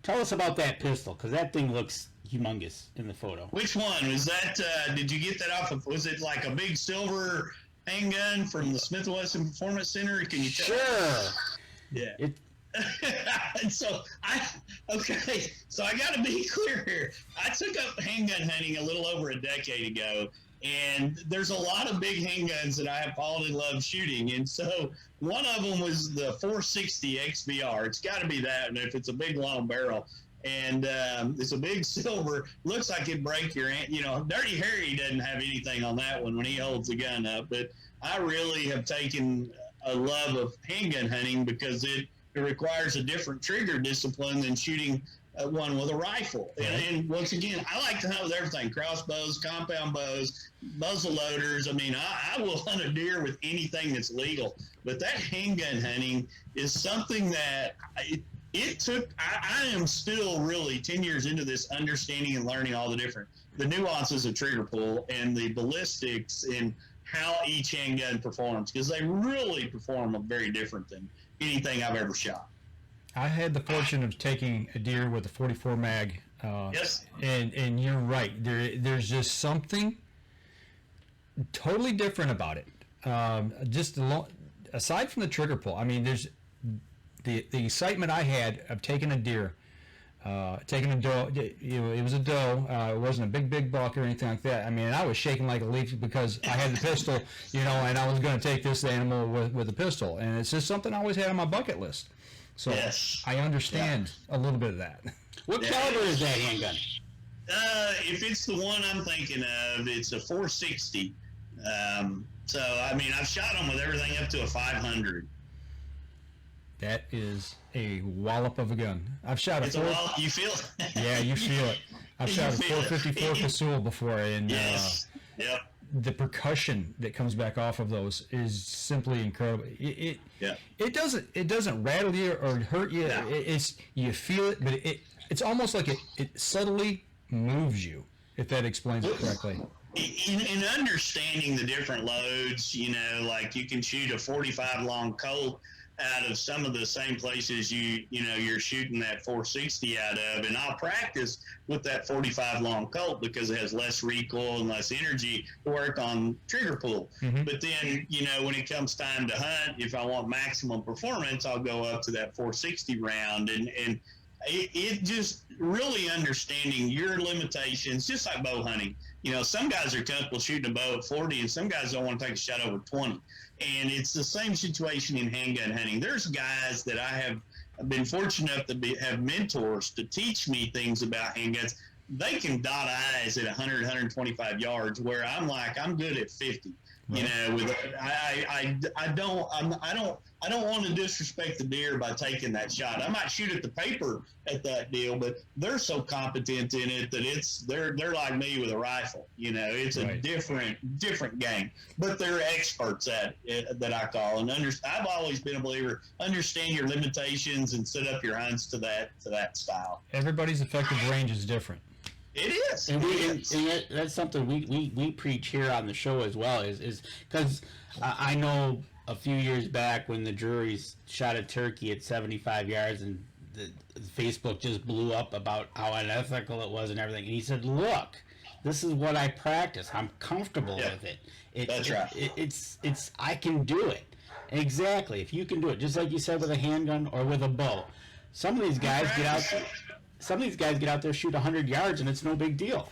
tell us about that pistol, because that thing looks humongous in the photo. Which one? Was that, did you get that off of, was it like a big silver handgun from the Smith & Wesson Performance Center? Can you tell? Sure. Yeah. So I got to be clear here. I took up handgun hunting a little over a decade ago, and there's a lot of big handguns that I have fallen in love shooting. And so one of them was the 460 XBR. It's got to be that, and if it's a big long barrel. And it's a big silver. Looks like it'd break your hand. Dirty Harry doesn't have anything on that one when he holds the gun up. But I really have taken a love of handgun hunting, because it requires a different trigger discipline than shooting one with a rifle. And once again, I like to hunt with everything: crossbows, compound bows, muzzle loaders. I mean, I will hunt a deer with anything that's legal. But that handgun hunting is something that I am still really 10 years into this, understanding and learning all the nuances of trigger pull and the ballistics and how each handgun performs, because they really perform very different than anything I've ever shot. I had the fortune of taking a deer with a 44 mag. Yes. And you're right. There's just something totally different about it. Aside from the trigger pull, I mean, there's the excitement I had of taking a deer, taking a doe. It was a doe. It wasn't a big buck or anything like that. I mean, I was shaking like a leaf because I had the pistol, and I was going to take this animal with a pistol. And it's just something I always had on my bucket list. So yes. I understand a little bit of that. What caliber is that handgun? If it's the one I'm thinking of, it's a 460. So, I mean, I've shot them with everything up to a 500. That is a wallop of a gun. I've shot a wallop. You feel it? Yeah, you feel it. I've shot a 454 Casull before, and yes. Yep. The percussion that comes back off of those is simply incredible. It doesn't rattle you or hurt you. No. You feel it, but it's almost like it subtly moves you, if that explains it correctly. In understanding the different loads, like you can shoot a 45 long Colt out of some of the same places you're shooting that 460 out of, and I'll practice with that 45 long Colt because it has less recoil and less energy to work on trigger pull. Mm-hmm. But then when it comes time to hunt, if I want maximum performance, I'll go up to that 460 round, and it just really understanding your limitations, just like bow hunting. Some guys are comfortable shooting a bow at 40, and some guys don't want to take a shot over 20. And it's the same situation in handgun hunting. There's guys that I have been fortunate enough to have mentors to teach me things about handguns. They can dot eyes at 100, 125 yards, where I'm good at 50. I don't want to disrespect the deer by taking that shot. I might shoot at the paper at that deal, but they're so competent in it that they're like me with a rifle. It's a different game, but they're experts at it, that I call. And I've always been a believer: understand your limitations and set up your hunts to that style. Everybody's effective range is different. It is, and that's something we preach here on the show as well. Is because I know a few years back when the Drurys shot a turkey at 75 yards and the Facebook just blew up about how unethical it was and everything. And he said, look, this is what I practice. I'm comfortable with it. That's right. It's I can do it. Exactly. If you can do it, just like you said with a handgun or with a bow. Some of these guys get out there, shoot 100 yards, and it's no big deal.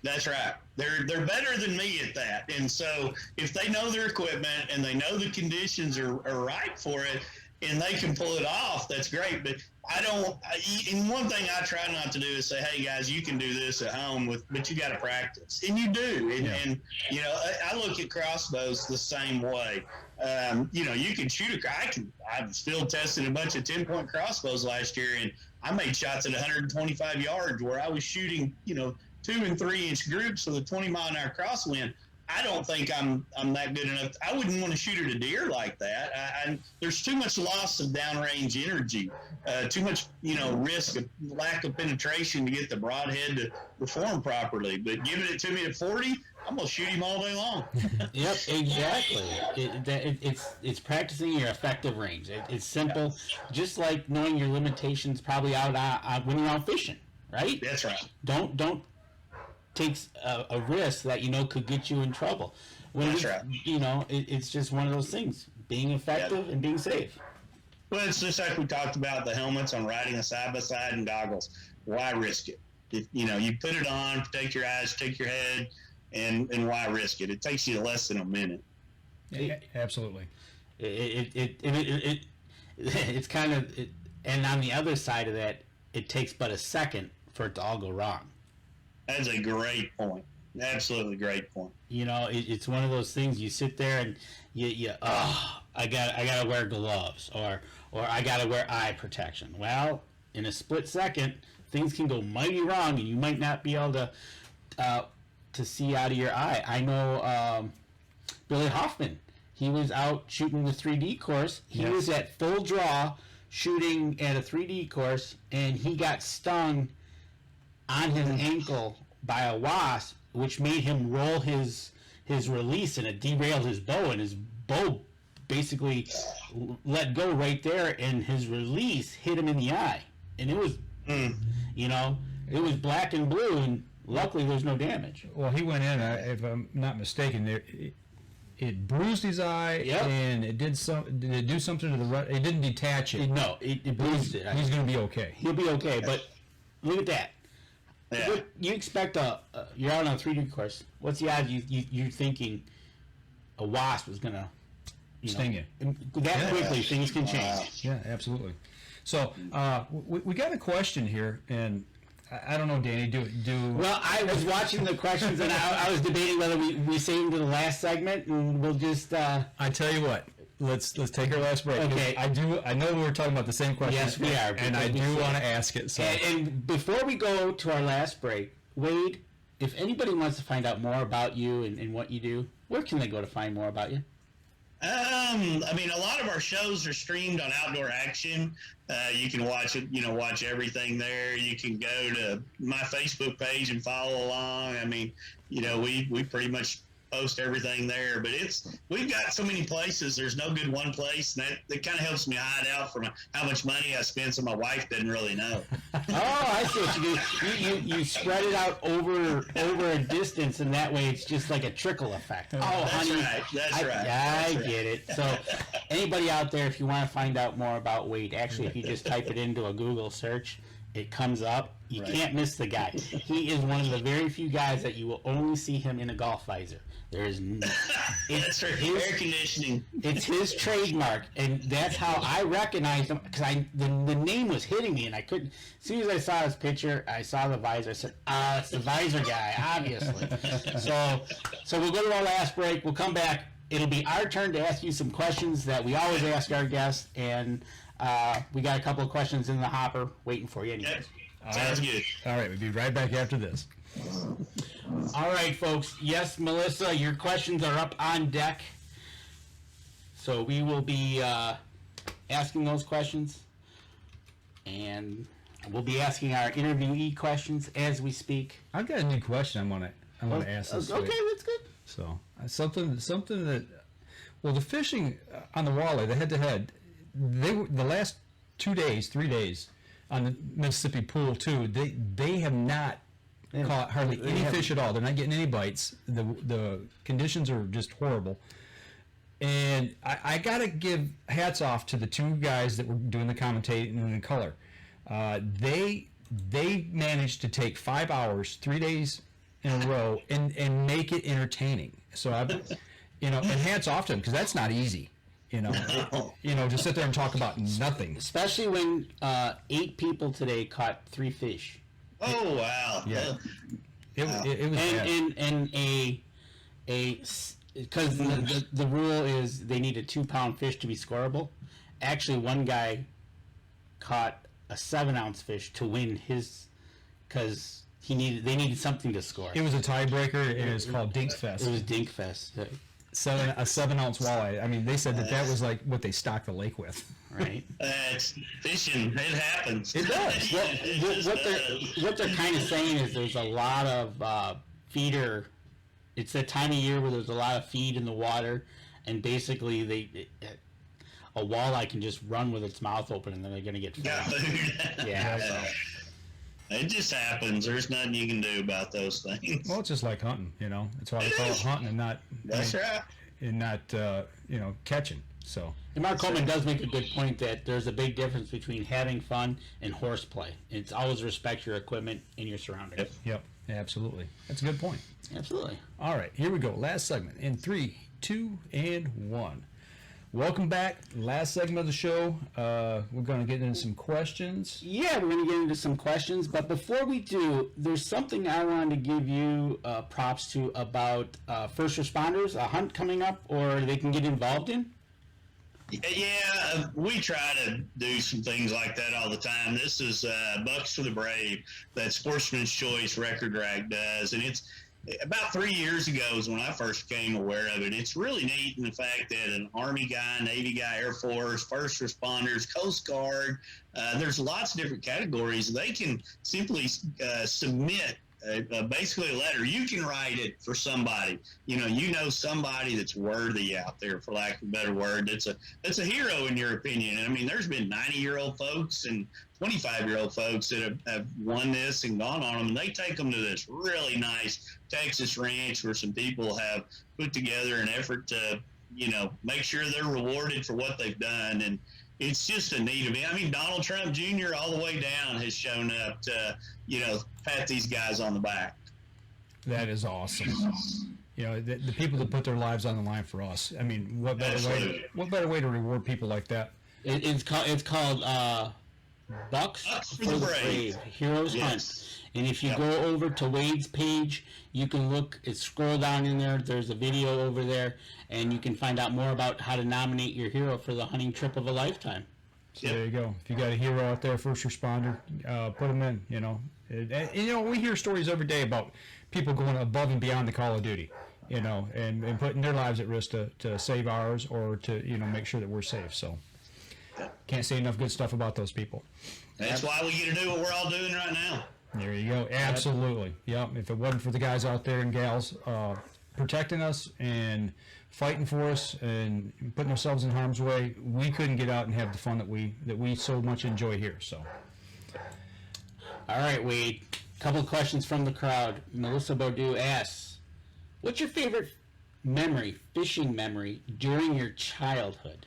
That's right. They're better than me at that. And so if they know their equipment and they know the conditions are right for it and they can pull it off, that's great. But and one thing I try not to do is say, hey guys, you can do this at home but you got to practice. And you do. And you know, I look at crossbows the same way. You know, you can shoot I've still tested a bunch of 10-point crossbows last year, and I made shots at 125 yards where I was shooting, you know, 2 and 3 inch groups with a 20-mile-an-hour crosswind. I don't think I'm that good enough. I wouldn't want to shoot at a deer like that. There's too much loss of downrange energy, too much, you know, risk of lack of penetration to get the broadhead to perform properly. But giving it to me at 40, I'm gonna shoot him all day long. Yep, exactly. It's practicing your effective range. It's simple, just like knowing your limitations. Probably out when you're out fishing, right? That's right. Don't take a risk that you know could get you in trouble. That's right. You know, it's just one of those things: being effective and being safe. Well, it's just like we talked about the helmets on riding a side-by-side and goggles. Why risk it? You know, you put it on, protect your eyes, protect your head, and why risk it? It takes you less than a minute. Yeah, absolutely. It's kind of, and on the other side of that, it takes but a second for it to all go wrong. That's a great point. Absolutely great point. You know, it's one of those things. You sit there and I gotta wear gloves or I gotta wear eye protection. Well, in a split second, things can go mighty wrong, and you might not be able to see out of your eye. I know Billy Hoffman. He was out shooting the 3D course. He was at full draw shooting at a 3D course, and he got stung on his ankle by a wasp, which made him roll his release, and it derailed his bow, and his bow basically let go right there, and his release hit him in the eye, and it was you know, it was black and blue, and luckily there's no damage. Well, he went in, if I'm not mistaken, it bruised his eye, and did it do something to the right? It didn't detach it. No, it bruised it. He's going to be okay. He'll be okay, but look at that. Yeah. What, you expect you're out on a 3D course. What's the odds you're thinking a wasp is going to Sting you. That quickly, things can change. Yeah, absolutely. So we got a question here, and I don't know, Danny. Do Well, I was watching the questions, and I was debating whether we save them to the last segment, and we'll just. I tell you what. Let's take our last break. Okay. I know we're talking about the same question. Yes, we are. And I do want to ask it. So. And before we go to our last break, Wade, if anybody wants to find out more about you and what you do, where can they go to find more about you? I mean, a lot of our shows are streamed on Outdoor Action. You can watch it, watch everything there. You can go to my Facebook page and follow along. I mean, we pretty much post everything there, but we've got so many places. There's no good one place, and that kind of helps me hide out from how much money I spend, so my wife doesn't really know. Oh, I see what you do. You spread it out over a distance, and that way it's just like a trickle effect. Oh, that's honey, right. That's right. I get it. So anybody out there, if you want to find out more about Wade, actually, if you just type it into a Google search, it comes up. You can't miss the guy. He is one of the very few guys that you will only see him in a golf visor. There's that's right. Air conditioning. It's his trademark, and that's how I recognized him, because the name was hitting me, and I couldn't. As soon as I saw his picture, I saw the visor. I said, it's the visor guy, obviously. So we'll go to our last break. We'll come back. It'll be our turn to ask you some questions that we always ask our guests, and we got a couple of questions in the hopper waiting for you anyways. Yep. Sounds good. All right, we'll be right back after this. All right, folks. Yes, Melissa, your questions are up on deck. So we will be asking those questions, and we'll be asking our interviewee questions as we speak. I've got a new question I want to ask this Okay, week. that's good. So something that Well, the fishing on the walleye, the head-to-head, the last 2 days, 3 days on the Mississippi Pool too. They have not caught hardly any fish at all. They're not getting any bites. The conditions are just horrible. And I gotta give hats off to the two guys that were doing the commentating and the color. They managed to take 5 hours, 3 days in a row, and make it entertaining. So and hats off to them, because that's not easy. To sit there and talk about nothing. Especially when 8 people today caught 3 fish. Oh wow! Yeah, it was because the rule is they need a 2-pound fish to be scoreable. Actually, one guy caught a 7-ounce fish to win his, because they needed something to score. It was a tiebreaker, and it was called Dinkfest. It was Dinkfest. A 7-ounce walleye. I mean, they said that was like what they stocked the lake with. Right. It's fishing. It happens. It does. What they're kind of saying is there's a lot of feeder. It's that time of year where there's a lot of feed in the water, and basically a walleye can just run with its mouth open, and then they're going to get fed. Yeah. So. It just happens. There's nothing you can do about those things. Well, it's just like hunting. It's why we call it hunting and not. That's right. And not catching. So. And Mark Coleman does make a good point that there's a big difference between having fun and horseplay. It's always respect your equipment and your surroundings. Yep. Absolutely. That's a good point. Absolutely. All right, here we go. Last segment in 3, 2, and 1. Welcome back. Last segment of the show. We're going to get into some questions. Yeah, we're going to get into some questions. But before we do, there's something I wanted to give you props to about first responders, a hunt coming up, or they can get involved in. Yeah, we try to do some things like that all the time. This is Bucks for the Brave that Sportsman's Choice Record Rack does, and it's about 3 years ago is when I first became aware of it. It's really neat in the fact that an Army guy, Navy guy, Air Force, first responders, Coast Guard, there's lots of different categories. They can simply submit basically a letter. You can write it for somebody. Somebody that's worthy out there, for lack of a better word. That's a hero in your opinion. And I mean, there's been 90-year-old folks and 25-year-old folks that have won this and gone on them, and they take them to this really nice Texas ranch where some people have put together an effort to, make sure they're rewarded for what they've done. And it's just a neat event. I mean, Donald Trump Jr. all the way down has shown up to, pat these guys on the back. That is awesome. The people that put their lives on the line for us. I mean, what better way to reward people like that? It's called Bucks for the Brave Heroes Hunt. And if you go over to Wade's page, you can scroll down in there. There's a video over there, and you can find out more about how to nominate your hero for the hunting trip of a lifetime. So there you go. If you got a hero out there, first responder, put them in. We hear stories every day about people going above and beyond the call of duty, and putting their lives at risk to save ours or to make sure that we're safe. So can't say enough good stuff about those people. That's why we get to do what we're all doing right now. There you go. Absolutely. Yep. If it wasn't for the guys out there and gals protecting us and fighting for us and putting ourselves in harm's way, we couldn't get out and have the fun that we so much enjoy here. So. All right, Wade. Couple of questions from the crowd. Melissa Baudou asks, "What's your favorite fishing memory during your childhood?"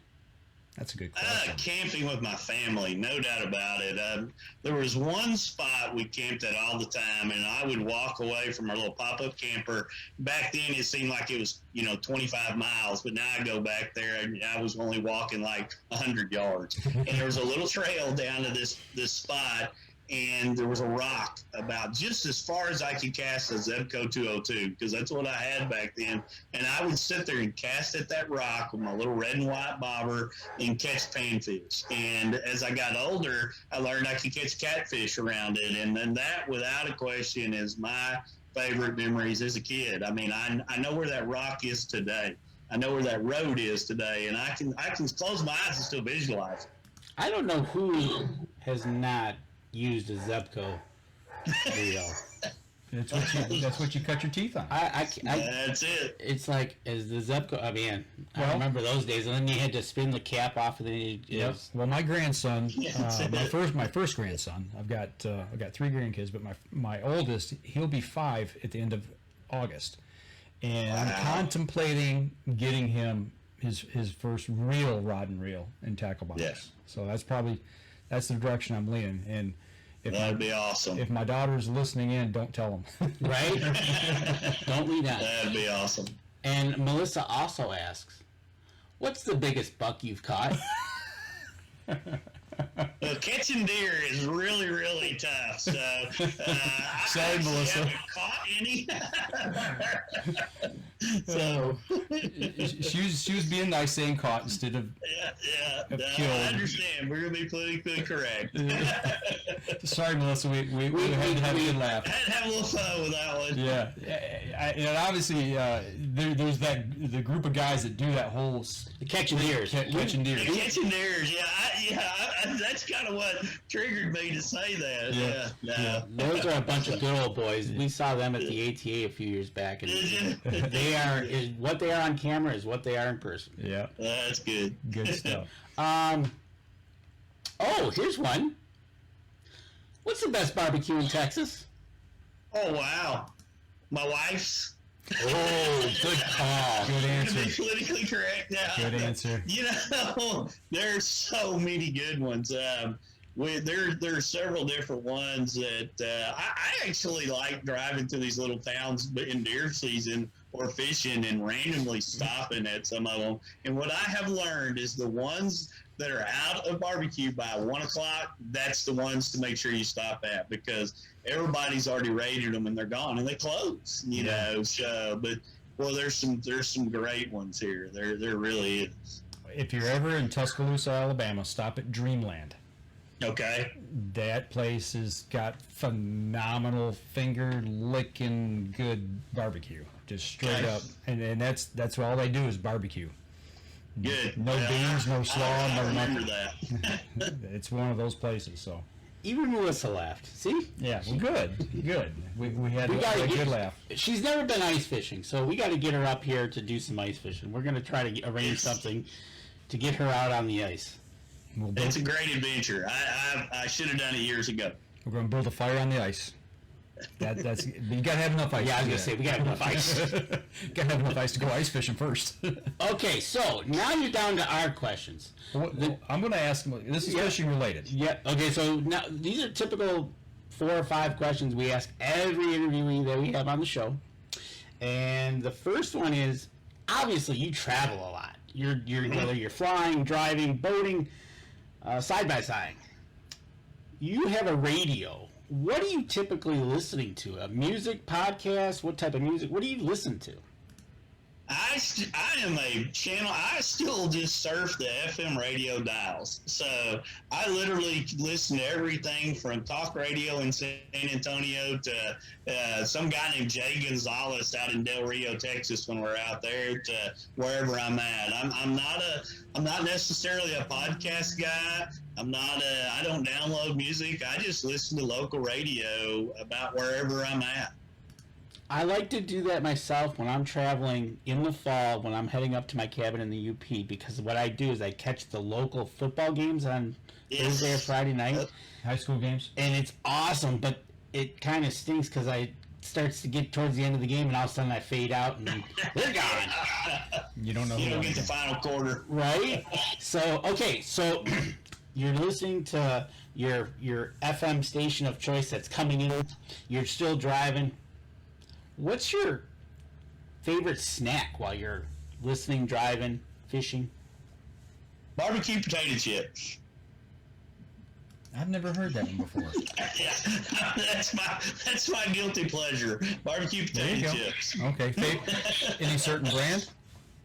That's a good question. Camping with my family, no doubt about it. There was one spot we camped at all the time, and I would walk away from our little pop-up camper. Back then, it seemed like it was, 25 miles, but now I go back there, and I was only walking like 100 yards. And there was a little trail down to this spot, and there was a rock about just as far as I could cast a Zebco 202, because that's what I had back then. And I would sit there and cast at that rock with my little red and white bobber and catch panfish. And as I got older, I learned I could catch catfish around it. And then that, without a question, is my favorite memories as a kid. I mean, I know where that rock is today. I know where that road is today. And I can close my eyes and still visualize it. I don't know who has not used a Zebco reel. That's what you cut your teeth on. That's it. It's like as the Zepco. I mean, I Well- remember those days, and then you had to spin the cap off, and then Yes. Well, my grandson, That's it. my first grandson. I've got 3 grandkids, but my oldest, he'll be 5 at the end of August, and I'm contemplating getting him his first real rod and reel and tackle box. Yes. So that's the direction I'm leaning. And if That'd be awesome. if my daughter's listening in, don't tell them. right. Don't lead on. That'd be awesome. And Melissa also asks, "What's the biggest buck you've caught?" Catching deer is really, really tough. So, I Sorry, actually Melissa. haven't caught any. So, she was being nice, saying caught instead of. yeah. No, killed. I understand. We're gonna be politically correct. Sorry, Melissa. We had to have a good laugh. Had to have a little fun with that one. Yeah, and obviously there's the group of guys that do that whole Catching deer. catching deer. Catching deers, that's kind of what triggered me to say that. Yeah. Yeah, no. Those are a bunch of good old boys. We saw them at the ATA a few years back, and Did you? what they are on camera is what they are in person. Yeah, That's good. good stuff. Oh, here's one. What's the best barbecue in Texas? Oh wow, my wife's. Oh, good call. Good To be answer. politically correct now. Good answer. You know, there's so many good ones. There are several different ones that I actually like driving to these little towns in deer season or fishing and randomly stopping at some of them. And what I have learned is the ones that are out of barbecue by 1 o'clock, that's the ones to make sure you stop at, because everybody's already rated them and they're gone and they close, you know. So, but well, there's some great ones here. There really is. If you're ever in Tuscaloosa, Alabama, stop at Dreamland. Okay. That place has got phenomenal finger licking good barbecue, just straight Okay. up, and that's all they do is barbecue. Good. No beans, no slaw, I no remember nothing. that. It's one of those places. So Even Melissa laughed. See? yeah, well, good. We had We gotta a get- good laugh. She's never been ice fishing, so we got to get her up here to do some ice fishing. We're going to try to arrange something to get her out on the ice. We're It's a great adventure. I should have done it years ago. going to build a fire on the ice. That's you got to have enough ice. Yeah, I was to going do to say, that. we got enough ice. Got to have enough ice to go ice fishing first. Okay, so now you're down to our questions. I'm going to ask. This is fishing related. Yeah, okay, so now these are typical 4 or 5 questions we ask every interviewee that we have on the show. And the first one is, obviously you travel a lot. You're whether you're flying, driving, boating, side by side. You have a radio. What are you typically listening to? A music podcast? What type of music? What do you listen to? I am a channel. I still just surf the FM radio dials. So I literally listen to everything from talk radio in San Antonio to some guy named Jay Gonzalez out in Del Rio, Texas, when we're out there, to wherever I'm at. I'm not necessarily a podcast guy. I don't download music. I just listen to local radio about wherever I'm at. I like to do that myself when I'm traveling in the fall, when I'm heading up to my cabin in the UP, because what I do is I catch the local football games on Thursday or Friday night, High school games. and it's awesome, but it kind of stinks because I starts to get towards the end of the game, and all of a sudden I fade out, and they're gone. You don't know. You who don't won get the the game. final quarter. Right? So, okay, so you're listening to your FM station of choice that's coming in. You're still driving. What's your favorite snack while you're listening, driving, fishing? Barbecue potato chips. I've never heard that one before. Yeah, that's my guilty pleasure. Barbecue There you potato go. chips. Okay. Any certain brand?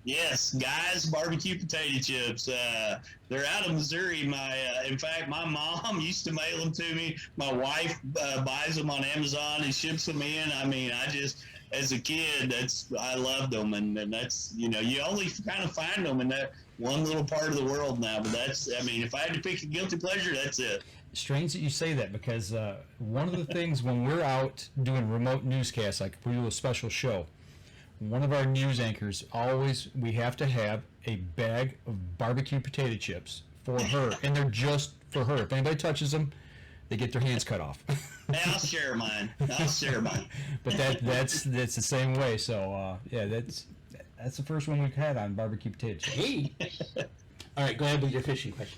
Yes, guys, barbecue potato chips. They're out of Missouri. In fact, my mom used to mail them to me. My wife buys them on Amazon and ships them in. I mean, as a kid, I loved them, and that's, you only kind of find them in one little part of the world now. But that's, I mean, if I had to pick a guilty pleasure, that's it. Strange that you say that, because one of the things when we're out doing remote newscasts, like if we do a special show, one of our news anchors we have to have a bag of barbecue potato chips for her, and they're just for her. If anybody touches them, they get their hands cut off. Hey, I'll share mine. But that's the same way. So yeah, that's the first one we've had on barbecue potato chips. Hey. All right, go ahead with your fishing question.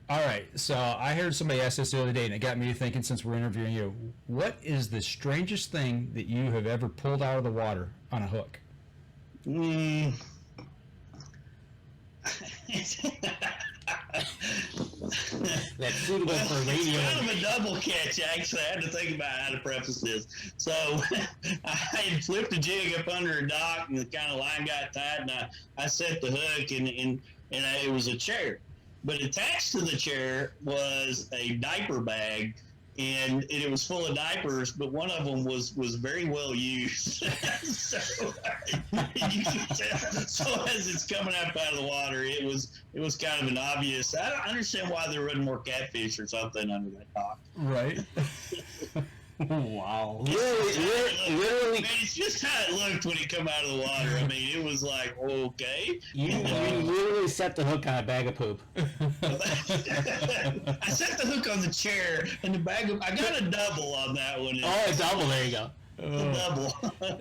All right, so I heard somebody ask this the other day, and it got me thinking, since we're interviewing you, what is the strangest thing that you have ever pulled out of the water on a hook? That's suitable for radio. It's kind of a double catch, actually. I had to think about how to preface this. So I had flipped a jig up under a dock, and the kind of line got tight, and I set the hook, and it was a chair. But attached to the chair was a diaper bag, and it was full of diapers, but one of them was very well used. So you can tell. So as it's coming up out of the water, it was kind of an obvious. I don't understand why there wasn't more catfish or something under that dock. Right. Wow. Literally, man, it's just how it looked when it come out of the water. I mean, it was like, okay. You literally set the hook on a bag of poop. I set the hook on the chair, and the bag of, I got a double on that one. Oh, a double, there you go. A double.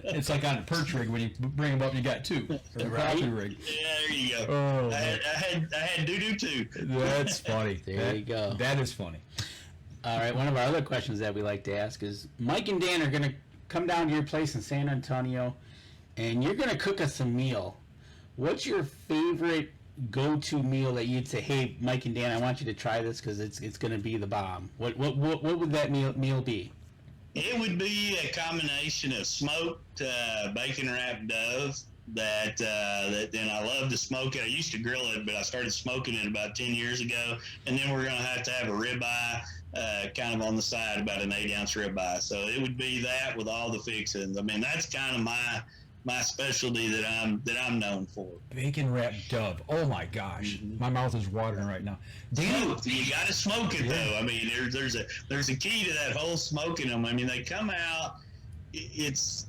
It's like on a perch rig, when you bring them up, you got two. Or a crappie rig. Yeah, there you go. Oh, I had doo-doo too. That's funny. There you go. That is funny. All right, one of our other questions that we like to ask is, Mike and Dan are going to come down to your place in San Antonio, and you're going to cook us a meal. What's your favorite go-to meal that you'd say, hey, Mike and Dan, I want you to try this because it's going to be the bomb? What would that meal be? It would be a combination of smoked bacon-wrapped dove. That then I love to smoke it. I used to grill it, but I started smoking it about 10 years ago. And then we're going to have a ribeye kind of on the side, about an 8-ounce ribeye. So it would be that with all the fixings. I mean, that's kind of my specialty that I'm known for. Bacon wrapped dove. Oh my gosh, my mouth is watering right now. Smoked. You got to smoke it though. I mean, there's a key to that whole smoking them. I mean, they come out. It's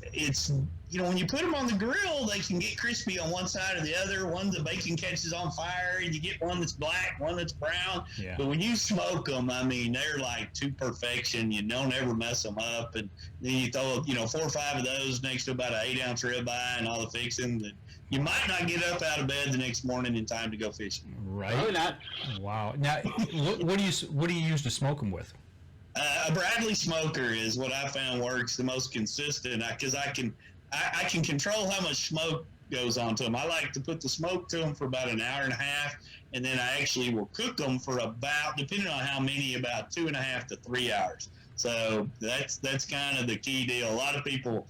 when you put them on the grill, they can get crispy on one side or the other. One, the bacon catches on fire, and you get one that's black, one that's brown. Yeah. But when you smoke them, I mean, they're like to perfection. You don't ever mess them up. And then you throw 4 or 5 of those next to about an 8-ounce ribeye and all the fixing that you might not get up out of bed the next morning in time to go fishing. Right. Probably not. Wow. Now, what do you use to smoke them with? A Bradley smoker is what I found works the most consistent, because I can control how much smoke goes onto them. I like to put the smoke to them for about an hour and a half, and then I actually will cook them for about, depending on how many, about 2.5 to 3 hours. So that's kind of the key deal. A lot of people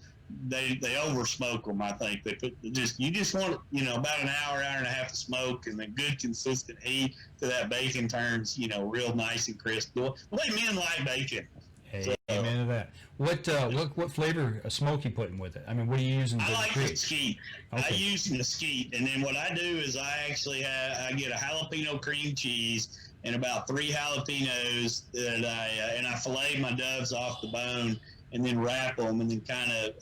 they over smoke them. I think they you just want about an hour and a half of smoke, and then good consistent heat so that bacon turns real nice and crisp. The way men like bacon. Hey, amen to that. What flavor of smoke you putting with it? I mean, what are you using? I like mesquite. Okay. I use mesquite, and then what I do is I get a jalapeno cream cheese and about 3 jalapenos that I fillet my doves off the bone, and then wrap them, and then kind of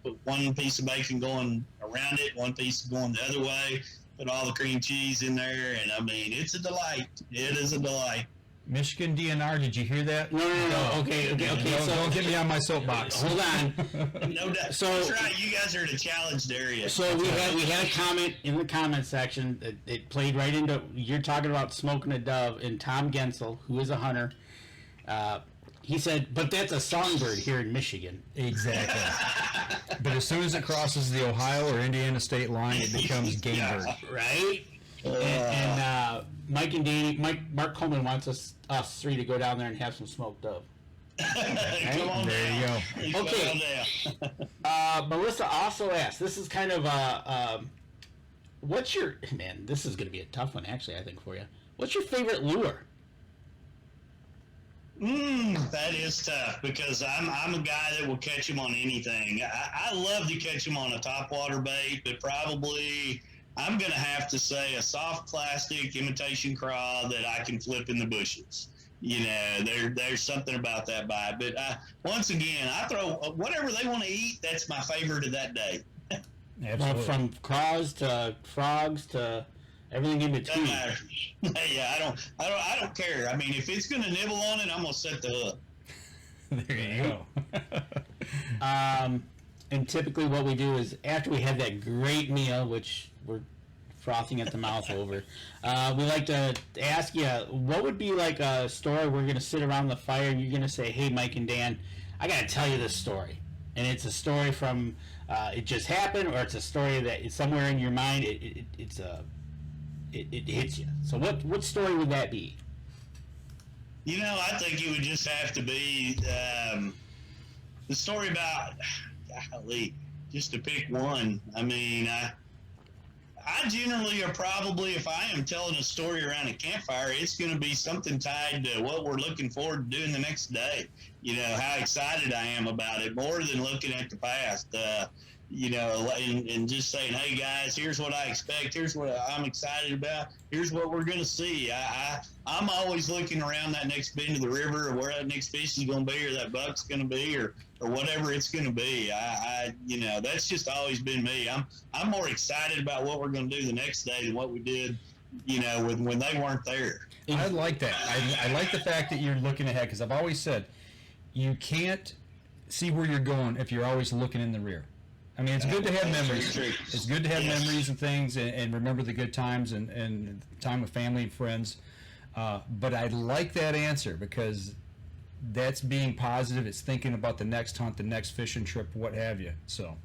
put one piece of bacon going around it, one piece going the other way. Put all the cream cheese in there, and I mean, it's a delight. It is a delight. Michigan DNR, did you hear that? No. Okay. Don't get me on my soapbox. Hold on. No doubt. So that's right. You guys are in a challenged area. So we had a comment in the comment section. It played right into, you're talking about smoking a dove, and Tom Gensel, who is a hunter, he said, but that's a songbird here in Michigan. Exactly. But as soon as it crosses the Ohio or Indiana state line, it becomes game bird. Right? And Mike and Danny, Mark Coleman wants us 3 to go down there and have some smoked dove. Come on There down. you go. Okay. Melissa also asked, this is kind of what's your, man, this is going to be a tough one actually, I think, for you. What's your favorite lure? That is tough, because I'm a guy that will catch them on anything. I love to catch them on a topwater bait, but probably I'm going to have to say a soft plastic imitation craw that I can flip in the bushes. There's something about that vibe. But once again, I throw whatever they want to eat. That's my favorite of that day. Absolutely. From craws to frogs to everything in between. Doesn't matter. Yeah, I don't care. I mean, if it's going to nibble on it, I'm going to set the hook. There you go. And typically what we do is after we have that great meal, which we're frothing at the mouth over, we like to ask you, what would be like a story we're going to sit around the fire and you're going to say, hey, Mike and Dan, I got to tell you this story. And it's a story from it just happened, or it's a story that is somewhere in your mind. It hits you. So what story would that be? I think it would just have to be the story about, golly, just to pick one. I mean, I generally are probably, if I am telling a story around a campfire, it's going to be something tied to what we're looking forward to doing the next day. How excited I am about it, more than looking at the past. And just saying, hey guys, here's what I expect. Here's what I'm excited about. Here's what we're going to see. I'm always looking around that next bend of the river, or where that next fish is going to be, or that buck's going to be, or whatever it's going to be. That's just always been me. I'm more excited about what we're going to do the next day than what we did, when they weren't there. I like that. I like the fact that you're looking ahead, because I've always said you can't see where you're going if you're always looking in the rear. I mean, it's good to have memories. It's good to have memories and things, and remember the good times and time with family and friends. But I like that answer, because that's being positive. It's thinking about the next hunt, the next fishing trip, what have you. So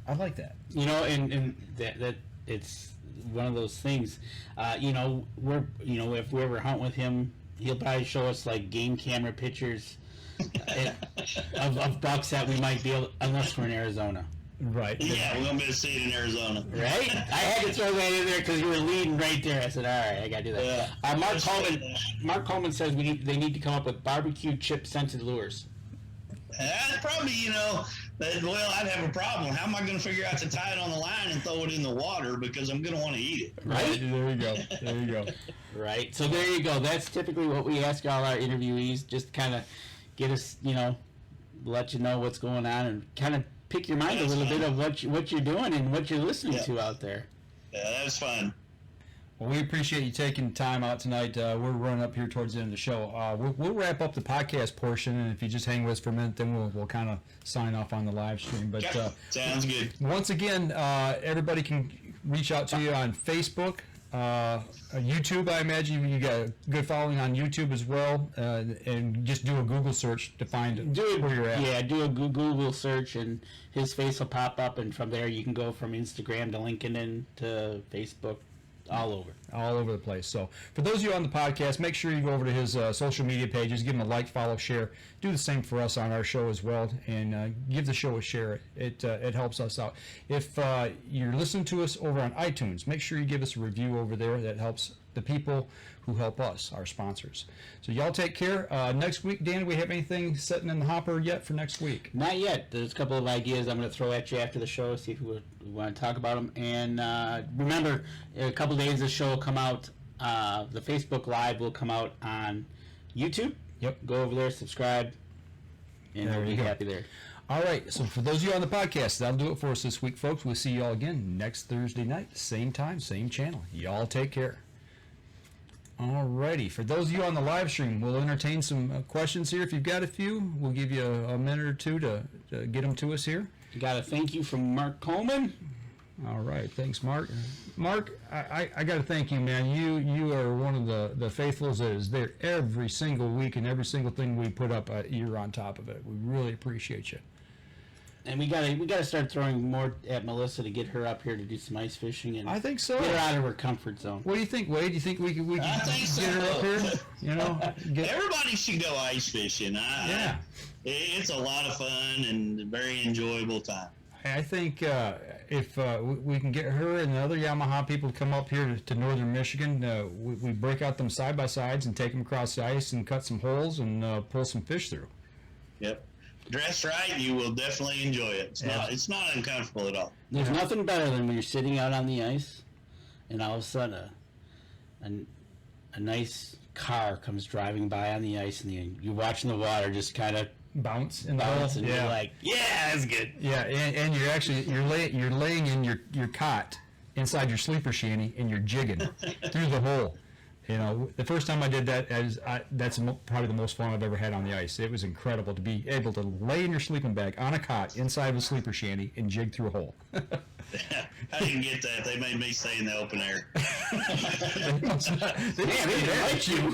I like that. And that it's one of those things. We're if we ever hunt with him, he'll probably show us like game camera pictures of bucks that we might be able, unless we're in Arizona. Right. Yeah, we're going to be able to see it in Arizona. Right? I had to throw that in there because you were leading right there. I said, all right, I got to do that. Yeah. Mark Coleman says they need to come up with barbecue chip-scented lures. Probably, I'd have a problem. How am I going to figure out to tie it on the line and throw it in the water, because I'm going to want to eat it? Right? There you go. Right. So there you go. That's typically what we ask all our interviewees, just kind of get us, let you know what's going on and kind of pick your mind a little bit of what you're doing and what you're listening to out there. Yeah, that was fun. Well, we appreciate you taking time out tonight. We're running up here towards the end of the show. We'll wrap up the podcast portion, and if you just hang with us for a minute, then we'll kind of sign off on the live stream. But sounds good. Once again, everybody can reach out to you on Facebook, YouTube. I imagine you got a good following on YouTube as well, and just do a Google search to find where you're at. Yeah, do a Google search, and his face will pop up, and from there you can go from Instagram to LinkedIn to Facebook. All over the place. So for those of you on the podcast, make sure you go over to his social media pages, give him a like, follow, share. Do the same for us on our show as well, and give the show a share. It helps us out. If you're listening to us over on iTunes, make sure you give us a review over there. That helps the people who help us, our sponsors. So y'all take care. Next week, Dan, do we have anything sitting in the hopper yet for next week? Not yet. There's a couple of ideas I'm going to throw at you after the show, see if we want to talk about them. And remember, in a couple of days, the show will come out. The Facebook Live will come out on YouTube. Yep. Go over there, subscribe, and we'll be happy there. All right. So for those of you on the podcast, that'll do it for us this week, folks. We'll see you all again next Thursday night, same time, same channel. Y'all take care. Alrighty, for those of you on the live stream, we'll entertain some questions here. If you've got a few, we'll give you a minute or two to get them to us here. You got a thank you from Mark Coleman. All right, thanks, Mark. Mark, I got to thank you, man. You are one of the faithfuls that is there every single week, and every single thing we put up, you're on top of it. We really appreciate you. And we gotta start throwing more at Melissa to get her up here to do some ice fishing and I think so. Get her out of her comfort zone. What do you think, Wade? Do you think we can get her up here? Everybody should go ice fishing. Yeah, it's a lot of fun and a very enjoyable time. I think if we can get her and the other Yamaha people to come up here to northern Michigan, we break out them side-by-sides and take them across the ice and cut some holes and pull some fish through. Yep. Dress right, you will definitely enjoy it. It's not uncomfortable at all. There's nothing better than when you're sitting out on the ice and all of a sudden a nice car comes driving by on the ice, and you're watching the water just kind of bounce in the bounce, hole. and you're like, yeah, that's good. Yeah, and you're actually you're laying in your cot inside your sleeper shanty, and you're jigging through the hole. You know, the first time I did that, that's probably the most fun I've ever had on the ice. It was incredible to be able to lay in your sleeping bag on a cot inside of a sleeper shanty and jig through a hole. I didn't get that. They made me stay in the open air. They didn't like you.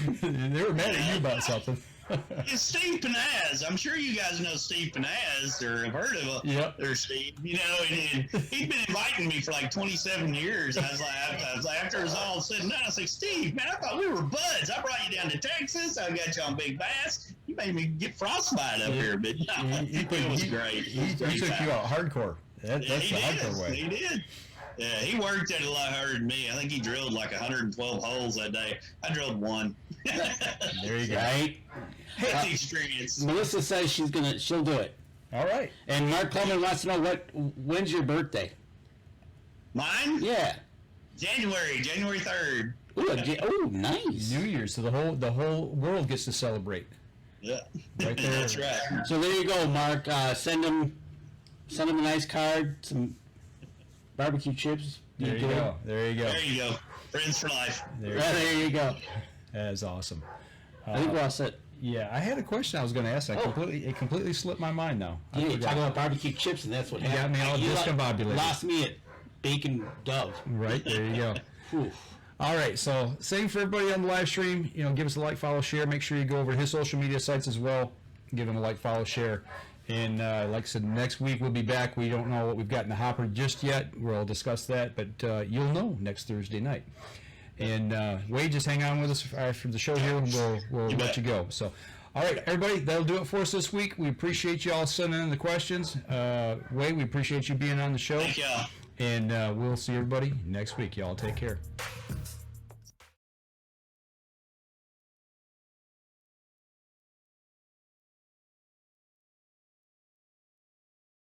They were mad at you about something. It's Steve Panaz. I'm sure you guys know Steve Panaz or have heard of him. Yep. Or Steve, you know, and he'd been inviting me for like 27 years. I was like, after it was all said and done, I was like, Steve, man, I thought we were buds. I brought you down to Texas. I got you on Big Bass. You made me get frostbite up here, but no, it was great. He took you out hardcore. That's the hardcore way. He did. Yeah, he worked at it a lot harder than me. I think he drilled like 112 holes that day. I drilled one. There you go. Right? That's the experience. Melissa says she'll do it. All right. And Mark Coleman wants to know when's your birthday? Mine? Yeah. January 3rd. Ooh, nice. New Year's, so the whole world gets to celebrate. Yeah, Right there. That's right. So there you go, Mark. Send him a nice card, some barbecue chips. There you go. There you go. Friends for life. There you go. That is awesome. I think we're all set. Yeah, I had a question I was going to ask. It completely slipped my mind now. Yeah, you talk about barbecue chips, and that's what You happened. got me all discombobulated. Lost me at bacon dove. Right, there you go. Whew. All right, so same for everybody on the live stream. You know, give us a like, follow, share. Make sure you go over to his social media sites as well. Give him a like, follow, share. And like I said, next week we'll be back. We don't know what we've got in the hopper just yet. We'll discuss that, but you'll know next Thursday night. And Wade, just hang on with us for the show here, and we'll let you go. So, all right, everybody, that'll do it for us this week. We appreciate you all sending in the questions. Wade, we appreciate you being on the show. Thank y'all. And we'll see everybody next week. Y'all take care.